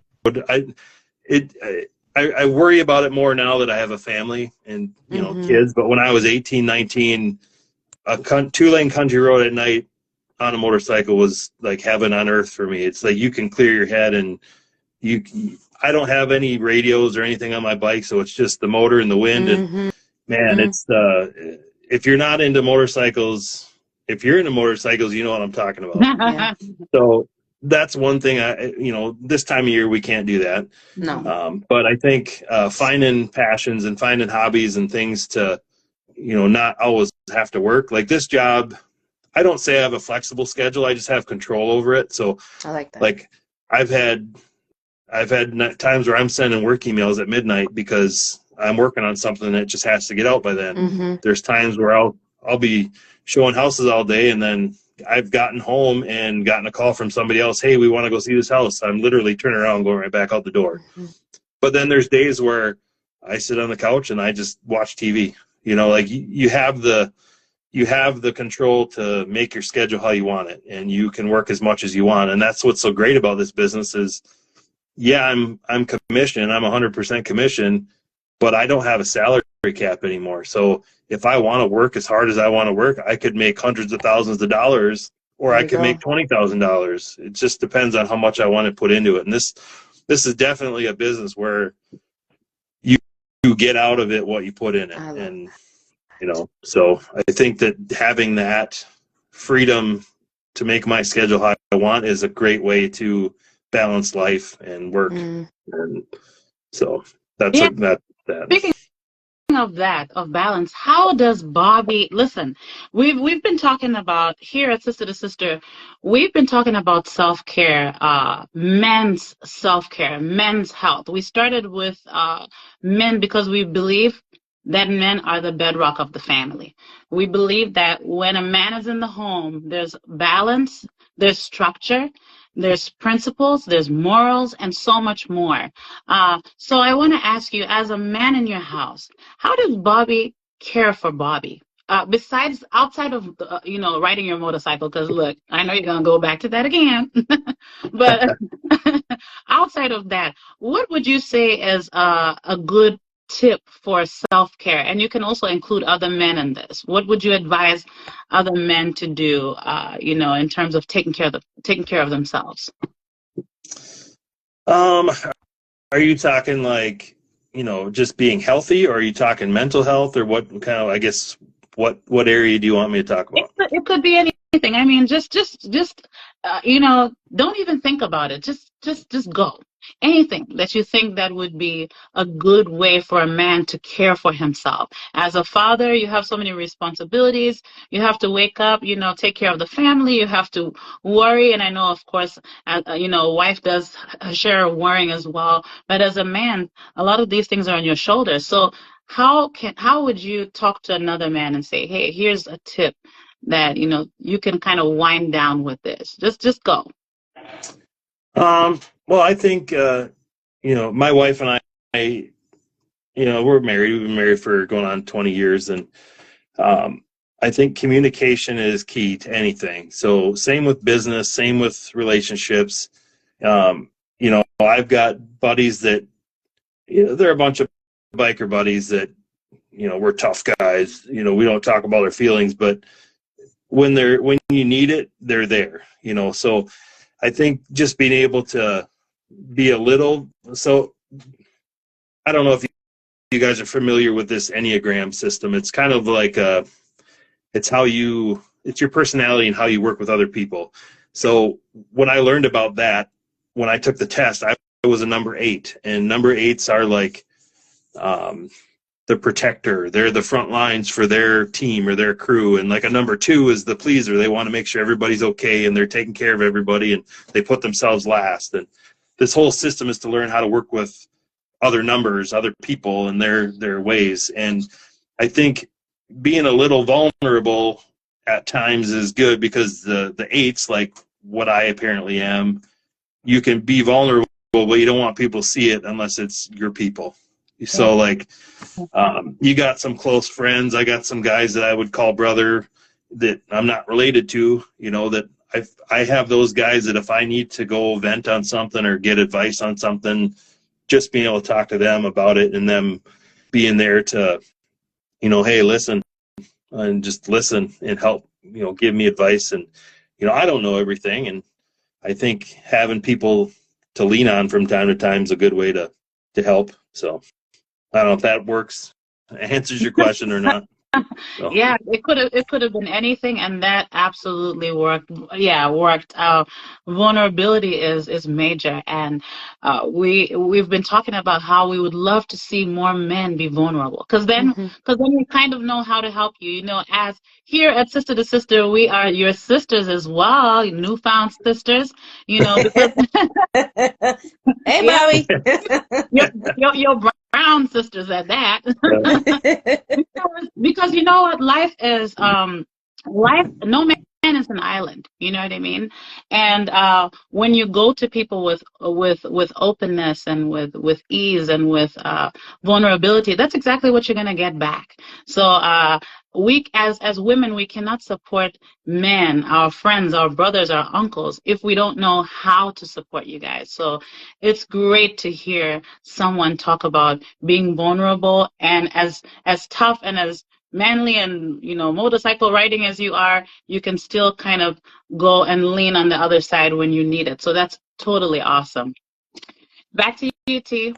I worry about it more now that I have a family and kids. But when I was 18, 19, a 2-lane country road at night on a motorcycle was like heaven on earth for me. It's like you can clear your head, and I don't have any radios or anything on my bike, so it's just the motor and the wind. And man, it's if you're not into motorcycles, if you're into motorcycles, you know what I'm talking about.
Yeah.
So that's one thing. This time of year we can't do that.
No.
But I think finding passions and finding hobbies and things to, not always have to work. Like this job, I don't say I have a flexible schedule. I just have control over it. So
I like that.
Like I've had times where I'm sending work emails at midnight because I'm working on something that just has to get out by then. There's times where I'll be showing houses all day, and then I've gotten home and gotten a call from somebody else. "Hey, we want to go see this house." I'm literally turning around and going right back out the door. But then there's days where I sit on the couch and I just watch TV. Like you have the control to make your schedule how you want it, and you can work as much as you want. And that's what's so great about this business is, yeah, I'm commissioned. I'm 100% commission, but I don't have a salary cap anymore. So if I want to work as hard as I want to work, I could make hundreds of thousands of dollars, or I could make $20,000. It just depends on how much I want to put into it. And this is definitely a business where you get out of it what you put in it. And, so I think that having that freedom to make my schedule how I want is a great way to balance life and work. And so that's that.
Speaking of balance, how does Bobby listen? We've been talking about here at Sister to Sister, we've been talking about self-care, men's self-care, men's health. We started with men because we believe that men are the bedrock of the family. We believe that when a man is in the home, there's balance, there's structure, there's principles, there's morals, and so much more. So I want to ask you, as a man in your house, how does Bobby care for Bobby? Besides, outside of, riding your motorcycle, because look, I know you're going to go back to that again. But outside of that, what would you say is a good tip for self-care? And you can also include other men in this. What would you advise other men to do, in terms of taking care of themselves?
Are you talking like, just being healthy, or are you talking mental health, or what kind of, I guess, what area do you want me to talk about?
It could be anything. I mean, just don't even think about it. Just go. Anything that you think that would be a good way for a man to care for himself. As a father, you have so many responsibilities. You have to wake up, take care of the family. You have to worry. And I know, of course, wife does a share of worrying as well. But as a man, a lot of these things are on your shoulders. So how would you talk to another man and say, hey, here's a tip that, you can kind of wind down with this. Just go.
Well, I think, my wife and I, we're married. We've been married for going on 20 years. And I think communication is key to anything. So same with business, same with relationships. I've got buddies that, they're a bunch of biker buddies that, we're tough guys. We don't talk about our feelings, but when you need it, they're there, so I think just being able to be a little, so I don't know if you guys are familiar with this Enneagram system. It's kind of like it's your personality and how you work with other people. So when I learned about that, when I took the test, I was a number 8, and number 8s are like the protector. They're the front lines for their team or their crew. And like a number 2 is the pleaser. They want to make sure everybody's okay and they're taking care of everybody, and they put themselves last. And this whole system is to learn how to work with other numbers, other people, and their ways. And I think being a little vulnerable at times is good, because the eights, like what I apparently am, you can be vulnerable, but you don't want people to see it unless it's your people.
Yeah.
So like, you got some close friends. I got some guys that I would call brother that I'm not related to, that I have those guys that if I need to go vent on something or get advice on something, just being able to talk to them about it and them being there to, hey, listen, and just listen and help, give me advice. And, I don't know everything. And I think having people to lean on from time to time is a good way to help. So I don't know if that answers your question or not. So.
Yeah, it could have been anything, and that absolutely worked. Yeah, worked. Vulnerability is major, and we've been talking about how we would love to see more men be vulnerable, because then we kind of know how to help you. As here at Sister to Sister, we are your sisters as well, newfound sisters. Because
hey, Bobby,
your brown sisters at that. because you know what, life is no man is an island, you know what I mean? And when you go to people with openness and with ease and with vulnerability, that's exactly what you're going to get back. So we as women, we cannot support men, our friends, our brothers, our uncles, if we don't know how to support you guys. So it's great to hear someone talk about being vulnerable, and as tough and as manly and motorcycle riding as you are, you can still kind of go and lean on the other side when you need it. So that's totally awesome. Back to you, T.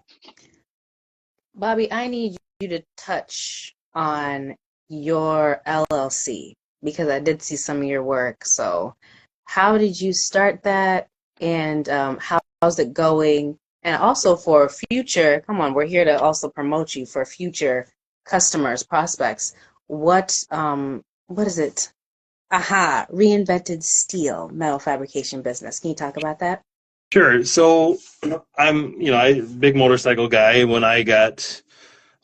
Bobby, I need you to touch on your LLC, because I did see some of your work. So how did you start that, and how's it going? And also for future, come on, we're here to also promote you for future customers, prospects. What is it? Aha, Reinvented Steel metal fabrication business. Can you talk about that?
Sure. So I'm, a big motorcycle guy. When I got,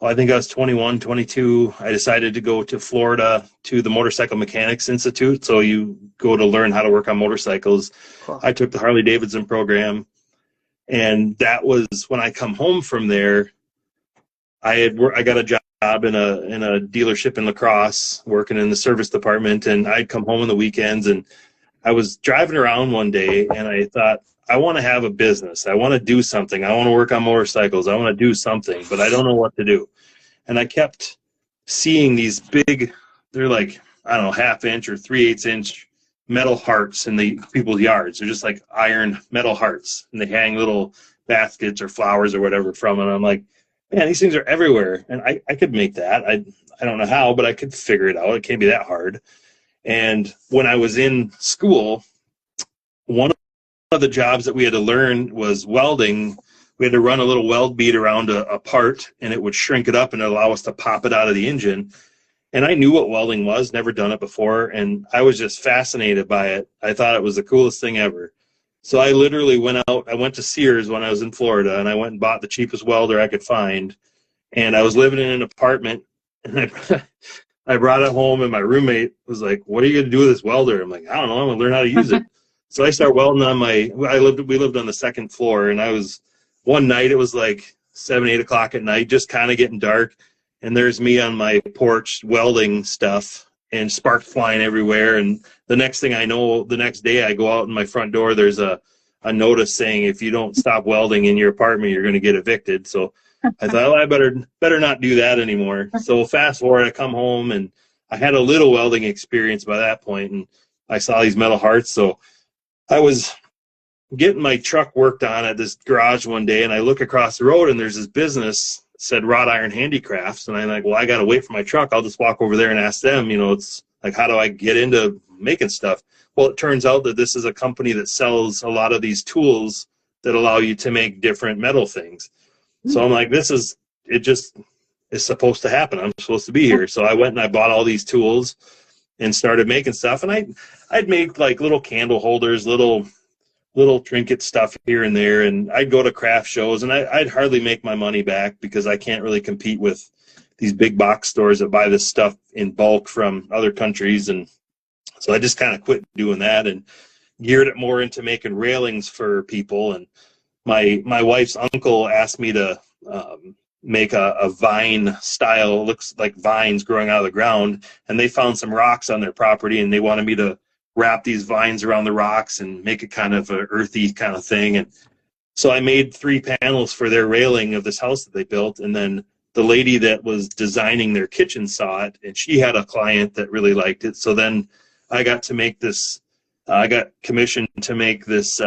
I think I was 21, 22, I decided to go to Florida to the Motorcycle Mechanics Institute. So you go to learn how to work on motorcycles. Cool. I took the Harley Davidson program, and that was when I come home from there. I got a job in a dealership in La Crosse, working in the service department, and I'd come home on the weekends, and I was driving around one day, and I thought, I want to have a business. I want to do something. I want to work on motorcycles. I want to do something, but I don't know what to do. And I kept seeing these big, they're like, I don't know, 1/2 inch or 3/8 inch metal hearts in the people's yards. They're just like iron metal hearts, and they hang little baskets or flowers or whatever from it. And I'm like, man, these things are everywhere, and I could make that. I don't know how, but I could figure it out. It can't be that hard. And when I was in school, one of the jobs that we had to learn was welding. We had to run a little weld bead around a part, and it would shrink it up and allow us to pop it out of the engine. And I knew what welding was, never done it before, and I was just fascinated by it. I thought it was the coolest thing ever. So I literally went out. I went to Sears when I was in Florida, and I went and bought the cheapest welder I could find. And I was living in an apartment, and I brought it home, and my roommate was like, "What are you going to do with this welder?" I'm like, "I don't know. I'm going to learn how to use it." So I started welding on we lived on the second floor, and one night it was like 7, 8 o'clock at night, just kind of getting dark. And there's me on my porch welding stuff, and sparks flying everywhere. And the next thing I know, the next day I go out in my front door, there's a notice saying, if you don't stop welding in your apartment, you're going to get evicted. So I thought, well, I better not do that anymore. So fast forward, I come home, and I had a little welding experience by that point, and I saw these metal hearts. So I was getting my truck worked on at this garage one day, and I look across the road, and there's this business that said Wrought Iron Handicrafts. And I'm like, well, I got to wait for my truck. I'll just walk over there and ask them, it's like, how do I get into making stuff? Well, it turns out that this is a company that sells a lot of these tools that allow you to make different metal things. So I'm like, it just is supposed to happen. I'm supposed to be here. So I went and I bought all these tools and started making stuff. And I'd make like little candle holders, little trinket stuff here and there. And I'd go to craft shows, and I'd hardly make my money back, because I can't really compete with these big box stores that buy this stuff in bulk from other countries. And So I just kind of quit doing that and geared it more into making railings for people. And my wife's uncle asked me to make a vine style, looks like vines growing out of the ground, and they found some rocks on their property, and they wanted me to wrap these vines around the rocks and make it kind of an earthy kind of thing. And so I made 3 panels for their railing of this house that they built, and then the lady that was designing their kitchen saw it, and she had a client that really liked it. So then I got to make this, I got commissioned to make this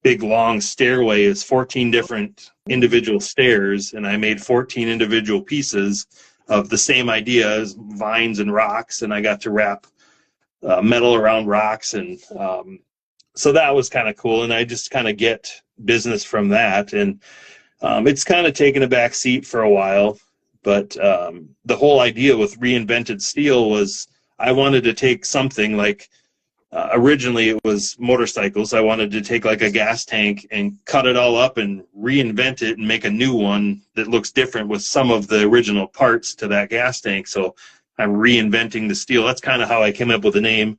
big long stairway. It's 14 different individual stairs, and I made 14 individual pieces of the same idea as vines and rocks, and I got to wrap metal around rocks. And so that was kind of cool, and I just kind of get business from that. And it's kind of taken a back seat for a while, but the whole idea with Reinvented Steel was I wanted to take something like, originally it was motorcycles. I wanted to take like a gas tank and cut it all up and reinvent it and make a new one that looks different with some of the original parts to that gas tank. So I'm reinventing the steel. That's kind of how I came up with the name.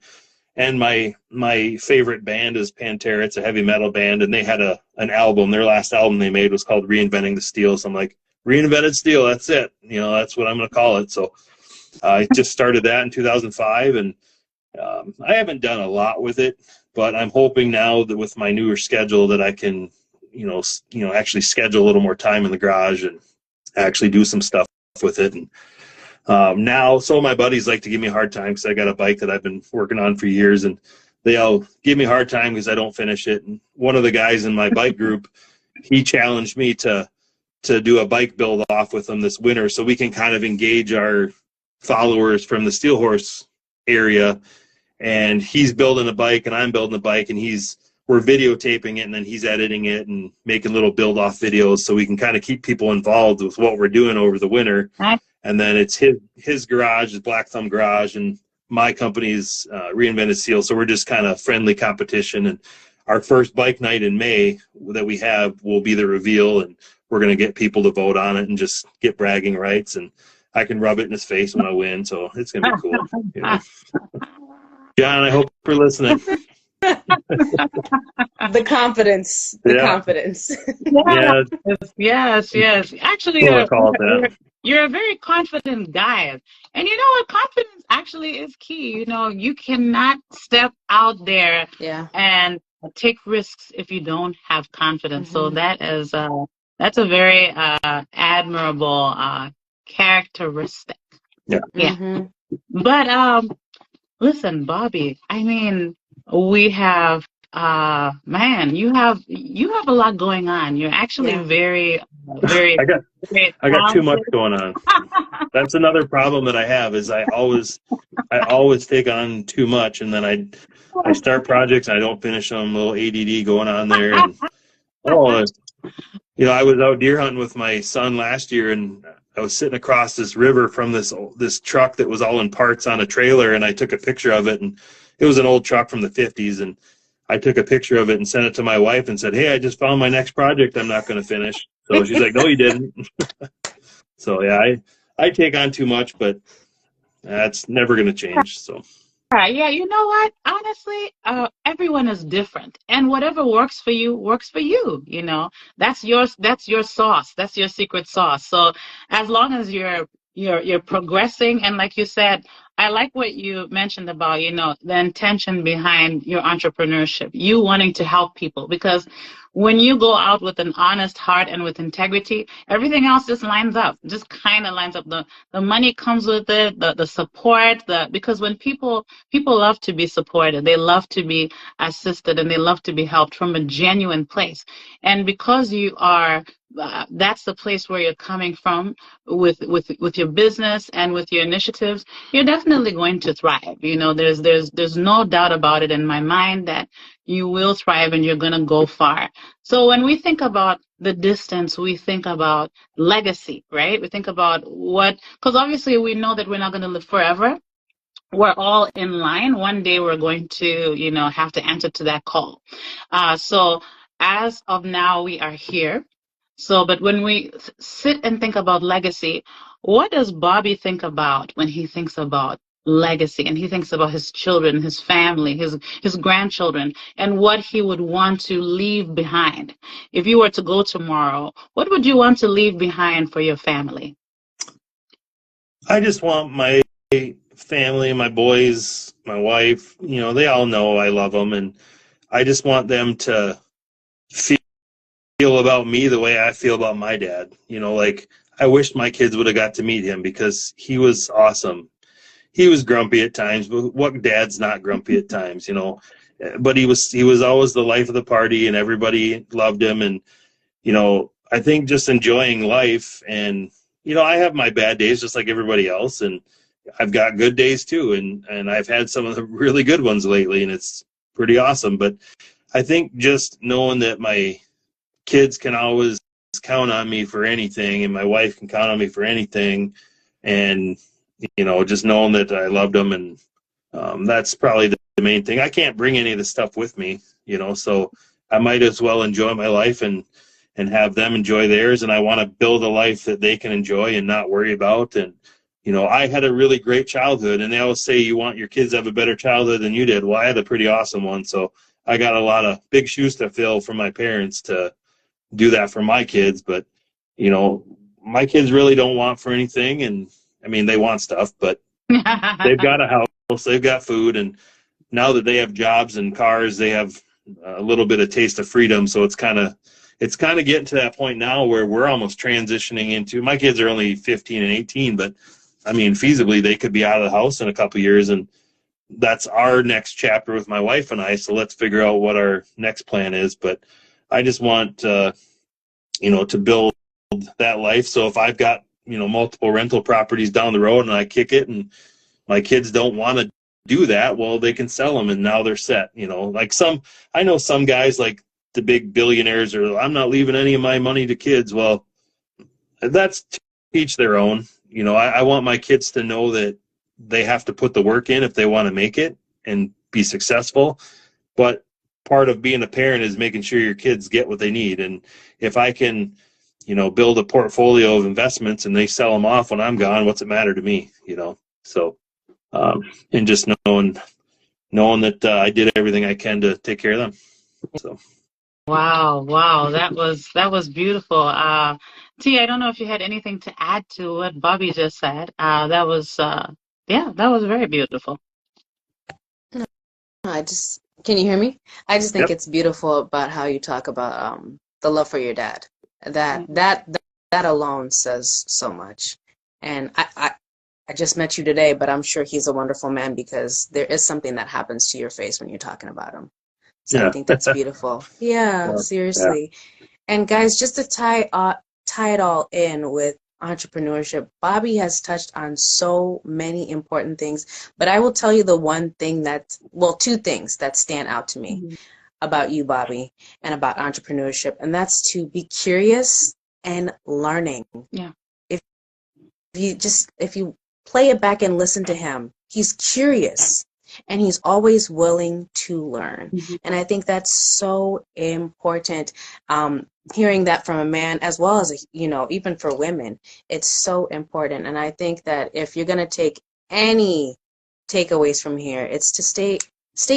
And my favorite band is Pantera. It's a heavy metal band, and they had an album. Their last album they made was called Reinventing the Steel. So I'm like, Reinvented Steel, that's it. You know, that's what I'm going to call it. So I just started that in 2005, and I haven't done a lot with it, but I'm hoping now that with my newer schedule that I can, actually schedule a little more time in the garage and actually do some stuff with it. And now, some of my buddies like to give me a hard time because I got a bike that I've been working on for years, and they all give me a hard time because I don't finish it. And one of the guys in my bike group, he challenged me to do a bike build off with him this winter so we can kind of engage our followers from the Steel Horse area. And he's building a bike and I'm building a bike, and we're videotaping it, and then he's editing it and making little build off videos so we can kind of keep people involved with what we're doing over the winter. And then it's his garage, his Black Thumb Garage, and my company's Reinvented Steel. So we're just kind of friendly competition. And our first bike night in May that we have will be the reveal, and we're going to get people to vote on it and just get bragging rights. And I can rub it in his face when I win. So it's going to be cool. You know? John, I hope you're listening.
The confidence. Confidence.
Yes. Actually, you're a very confident guy. And you know what? Confidence actually is key. You know, you cannot step out there and take risks if you don't have confidence. So that's a very admirable characteristic. Yeah. But listen, Bobby, I mean, we have man, you have a lot going on. You're actually very
I got too much going on. That's another problem that I have is I always take on too much, and then I start projects and I don't finish them. A little ADD going on there. And I was out deer hunting with my son last year, and I was sitting across this river from this truck that was all in parts on a trailer, and I took a picture of it, and it was an old truck from the 50s, and I took a picture of it and sent it to my wife and said, "Hey, I just found my next project I'm not going to finish." So she's like, "No, you didn't." So yeah, I take on too much, but that's never going to change. So.
Yeah, you know what? Honestly, everyone is different, and whatever works for you works for you. You know, that's your sauce. That's your secret sauce. So as long as you're progressing, and like you said, I like what you mentioned about, the intention behind your entrepreneurship, you wanting to help people, because when you go out with an honest heart and with integrity, everything else just lines up, just kind of lines up. The money comes with it, the support, because when people love to be supported, they love to be assisted, and they love to be helped from a genuine place. And because you are, that's the place where you're coming from with your business and with your initiatives, you're definitely going to thrive. There's no doubt about it in my mind that you will thrive and you're going to go far. So when we think about the distance, we think about legacy, right? We think about because obviously we know that we're not going to live forever. We're all in line. One day we're going to, have to answer to that call. So as of now, we are here. So, but when we sit and think about legacy, what does Bobby think about when he thinks about legacy, and he thinks about his children, his family, his grandchildren, and what he would want to leave behind. If you were to go tomorrow, what would you want to leave behind for your family?
I just want my family, my boys, my wife, they all know I love them, and I just want them to feel about me the way I feel about my dad. Like, I wish my kids would have got to meet him because he was awesome. He was grumpy at times, but what dad's not grumpy at times, but he was always the life of the party, and everybody loved him. And I think just enjoying life, and I have my bad days just like everybody else, and I've got good days too, and I've had some of the really good ones lately, and it's pretty awesome. But I think just knowing that my kids can always count on me for anything, and my wife can count on me for anything, and just knowing that I loved them, and that's probably the main thing. I can't bring any of the stuff with me, so I might as well enjoy my life and have them enjoy theirs. And I want to build a life that they can enjoy and not worry about. And I had a really great childhood, and they always say you want your kids to have a better childhood than you did. Well, I had a pretty awesome one, so I got a lot of big shoes to fill from my parents to do that for my kids. But my kids really don't want for anything, and I mean, they want stuff, but they've got a house, they've got food, and now that they have jobs and cars, they have a little bit of taste of freedom. So it's kind of getting to that point now where we're almost transitioning into, my kids are only 15 and 18, but I mean, feasibly they could be out of the house in a couple of years, and that's our next chapter with my wife and I. So let's figure out what our next plan is. But I just want, to build that life. So if I've got, multiple rental properties down the road and I kick it and my kids don't want to do that, well, they can sell them and now they're set. Like I know some guys, like the big billionaires, are, I'm not leaving any of my money to kids. Well, that's to each their own. I want my kids to know that they have to put the work in if they want to make it and be successful. But part of being a parent is making sure your kids get what they need. And if I can, build a portfolio of investments and they sell them off when I'm gone, what's it matter to me? So, and just knowing that I did everything I can to take care of them. So.
Wow, that was beautiful. T, I don't know if you had anything to add to what Bobby just said. That was very beautiful.
Can you hear me? I just think
Yep.
it's beautiful about how you talk about the love for your dad. That alone says so much. And I just met you today, but I'm sure he's a wonderful man, because there is something that happens to your face when you're talking about him. So
Yeah.
I think that's beautiful. Yeah, seriously. Yeah. And guys, just to tie it all in with entrepreneurship, Bobby has touched on so many important things, but I will tell you the one thing two things that stand out to me about you, Bobby, and about entrepreneurship, and that's to be curious and learning.
Yeah.
If you play it back and listen to him, he's curious and he's always willing to learn. And I think that's so important. Hearing that from a man, as well as, even for women, it's so important. And I think that if you're going to take any takeaways from here, it's to stay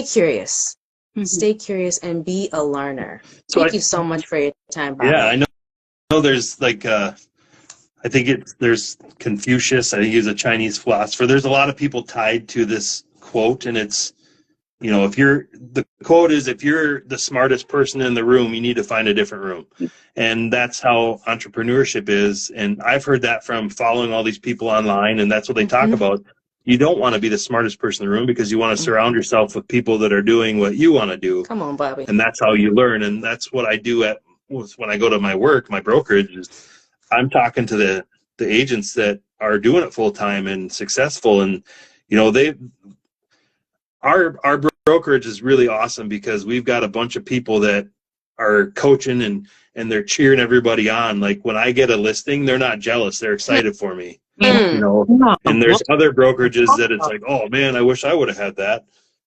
curious. Stay curious and be a learner. Thank you so much for your time, Bobby.
Yeah, I know there's like, I think there's Confucius. I think he's a Chinese philosopher. There's a lot of people tied to this quote, and it's, the quote is, if you're the smartest person in the room, you need to find a different room. And that's how entrepreneurship is. And I've heard that from following all these people online, and that's what they talk about. You don't want to be the smartest person in the room, because you want to surround yourself with people that are doing what you want to do.
Come on, Bobby.
And that's how you learn. And that's what I do when I go to my work, my brokerage, is I'm talking to the agents that are doing it full time and successful. And, our brokerage is really awesome, because we've got a bunch of people that are coaching and they're cheering everybody on. Like, when I get a listing, they're not jealous. They're excited for me. And there's other brokerages that it's like, oh man, I wish I would have had that.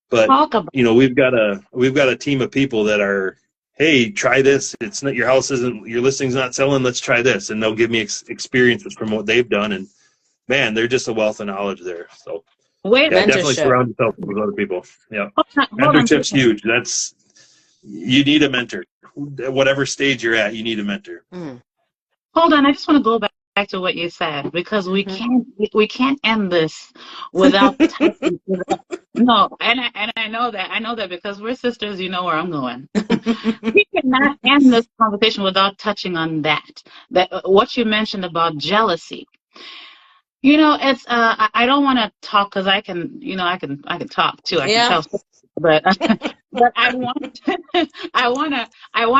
But we've got a team of people that are, hey, try this. It's not, your listing's not selling. Let's try this. And they'll give me experiences from what they've done. And man, they're just a wealth of knowledge there. So
Wait,
Yeah, definitely
Mentorship.
surround yourself with other people. Yeah.
hold on.
Mentorship's huge. You need a mentor. Whatever stage you're at, you need a mentor.
Mm.
Hold on. I just want to go back to what you said because we can't end this without touching. No, and I know that because we're sisters. You know where I'm going. We cannot end this conversation without touching on that. That what you mentioned about jealousy. You know, it's I don't want to talk because I can, I can talk too. I can
Yeah.
tell, but but I want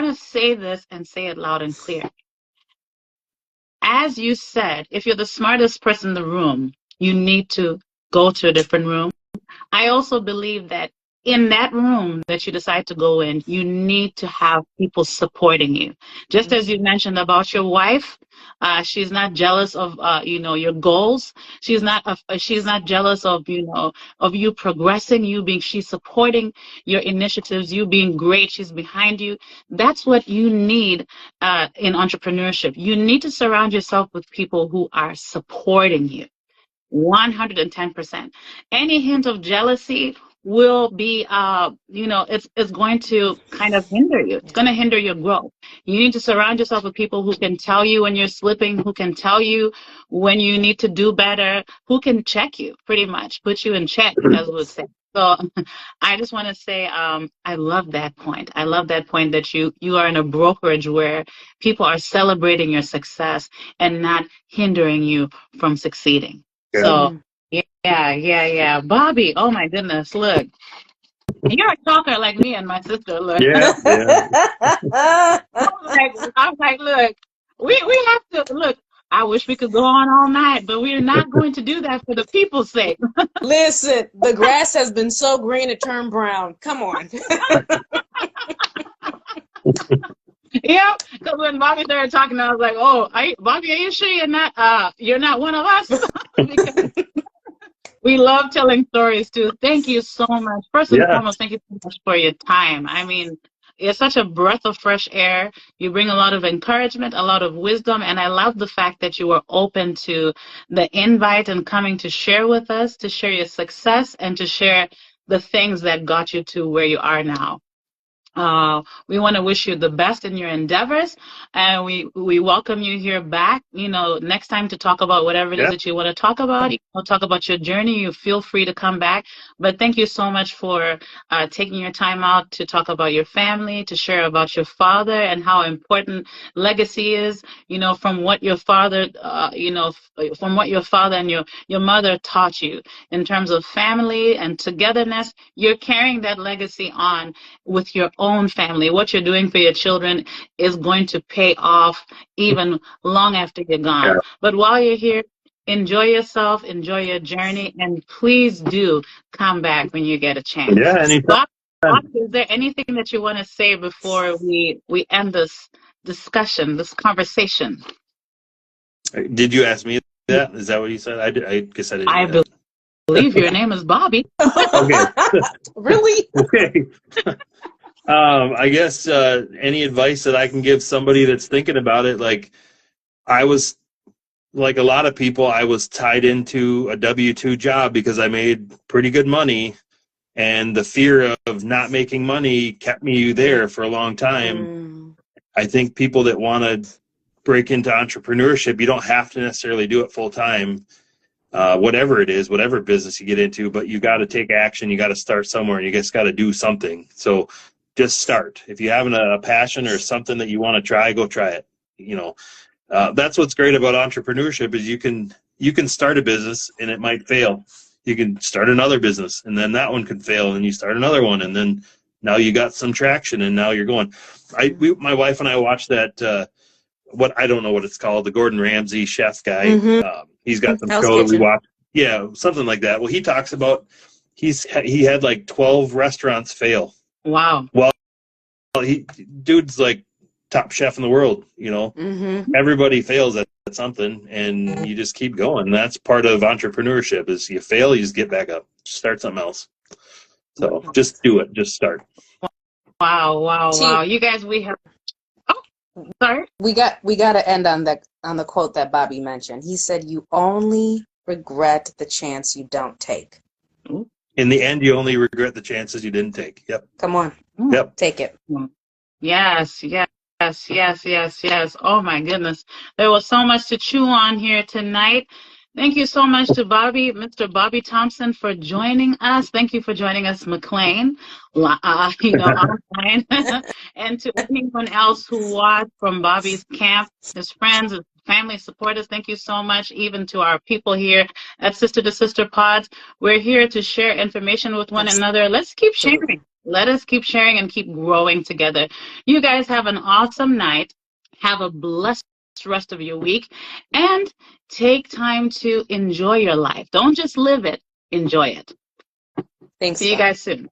to say this and say it loud and clear. As you said, if you're the smartest person in the room, you need to go to a different room. I also believe that in that room that you decide to go in, you need to have people supporting you. Just as you mentioned about your wife, she's not jealous of your goals. She's not jealous of of you progressing, she's supporting your initiatives, you being great. She's behind you. That's what you need in entrepreneurship. You need to surround yourself with people who are supporting you. 110%. Any hint of jealousy will be, it's going to kind of hinder you. It's going to hinder your growth. You need to surround yourself with people who can tell you when you're slipping, who can tell you when you need to do better, who can check you, pretty much, put you in check, as we would say. So I just want to say, I love that point. I love that point that you are in a brokerage where people are celebrating your success and not hindering you from succeeding.
Yeah.
So yeah. Bobby, oh my goodness, look. You're a talker like me and my sister, look.
Yeah.
I was like, look, we have to look. I wish we could go on all night, but we're not going to do that for the people's sake.
Listen, the grass has been so green it turned brown. Come on.
Yeah, because when Bobby started talking, I was like, "Oh, Bobby, are you sure you're not one of us?" Because we love telling stories too. Thank you so much. First and foremost, thank you so much for your time. I mean, it's such a breath of fresh air. You bring a lot of encouragement, a lot of wisdom, and I love the fact that you were open to the invite and coming to share with us, to share your success, and to share the things that got you to where you are now. We want to wish you the best in your endeavors, and we welcome you here back, next time to talk about whatever it is that you want to talk about. You want to talk about your journey, you feel free to come back. But thank you so much for taking your time out to talk about your family, to share about your father and how important legacy is, from what your father, from what your father and your mother taught you in terms of family and togetherness. You're carrying that legacy on with your own family. What you're doing for your children is going to pay off even long after you're gone.
Yeah.
But while you're here, enjoy yourself, enjoy your journey, and please do come back when you get a chance.
Yeah, anytime.
Bob, is there anything that you want to say before we end this discussion, this conversation?
Did you ask me that? Is that what you said? I guess I didn't. I
believe your name is Bobby.
Okay.
Really?
Okay. I guess any advice that I can give somebody that's thinking about it, like I was, like a lot of people, I was tied into a W-2 job because I made pretty good money, and the fear of not making money kept me there for a long time. I think people that want to break into entrepreneurship, you don't have to necessarily do it full time. Whatever it is, whatever business you get into, but you got to take action. You got to start somewhere, and you just got to do something. So just start. If you have a passion or something that you want to try, go try it. That's what's great about entrepreneurship is you can start a business and it might fail. You can start another business and then that one could fail, and you start another one, and then now you got some traction, and now you're going. My wife and I watched that. What I don't know what it's called, the Gordon Ramsay chef guy. He's got some show that we watch. Yeah, something like that. Well, he talks about he had like 12 restaurants fail.
Wow.
Well, dude's like top chef in the world. Everybody fails at something, and you just keep going. That's part of entrepreneurship. Is you fail, you just get back up, start something else. So just do it. Just start.
Wow. You guys, we have. Sorry?
We got to end on the quote that Bobby mentioned. He said, "You only regret the chance you don't take."
Ooh.
In the end, you only regret the chances you didn't take. Yep.
Come on.
Yep.
Take it.
Yes, yes, yes, yes, yes. Oh my goodness. There was so much to chew on here tonight. Thank you so much to Mr. Bobby Thompson, for joining us. Thank you for joining us, McLean, online. And to anyone else who watched from Bobby's camp, his friends, his family supporters, thank you so much. Even to our people here at Sister to Sister Pods, we're here to share information with one another. Let's keep sharing. Let us keep sharing and keep growing together. You guys have an awesome night. Have a blessed rest of your week, and take time to enjoy your life. Don't just live it, enjoy it.
Thanks.
See you guys soon.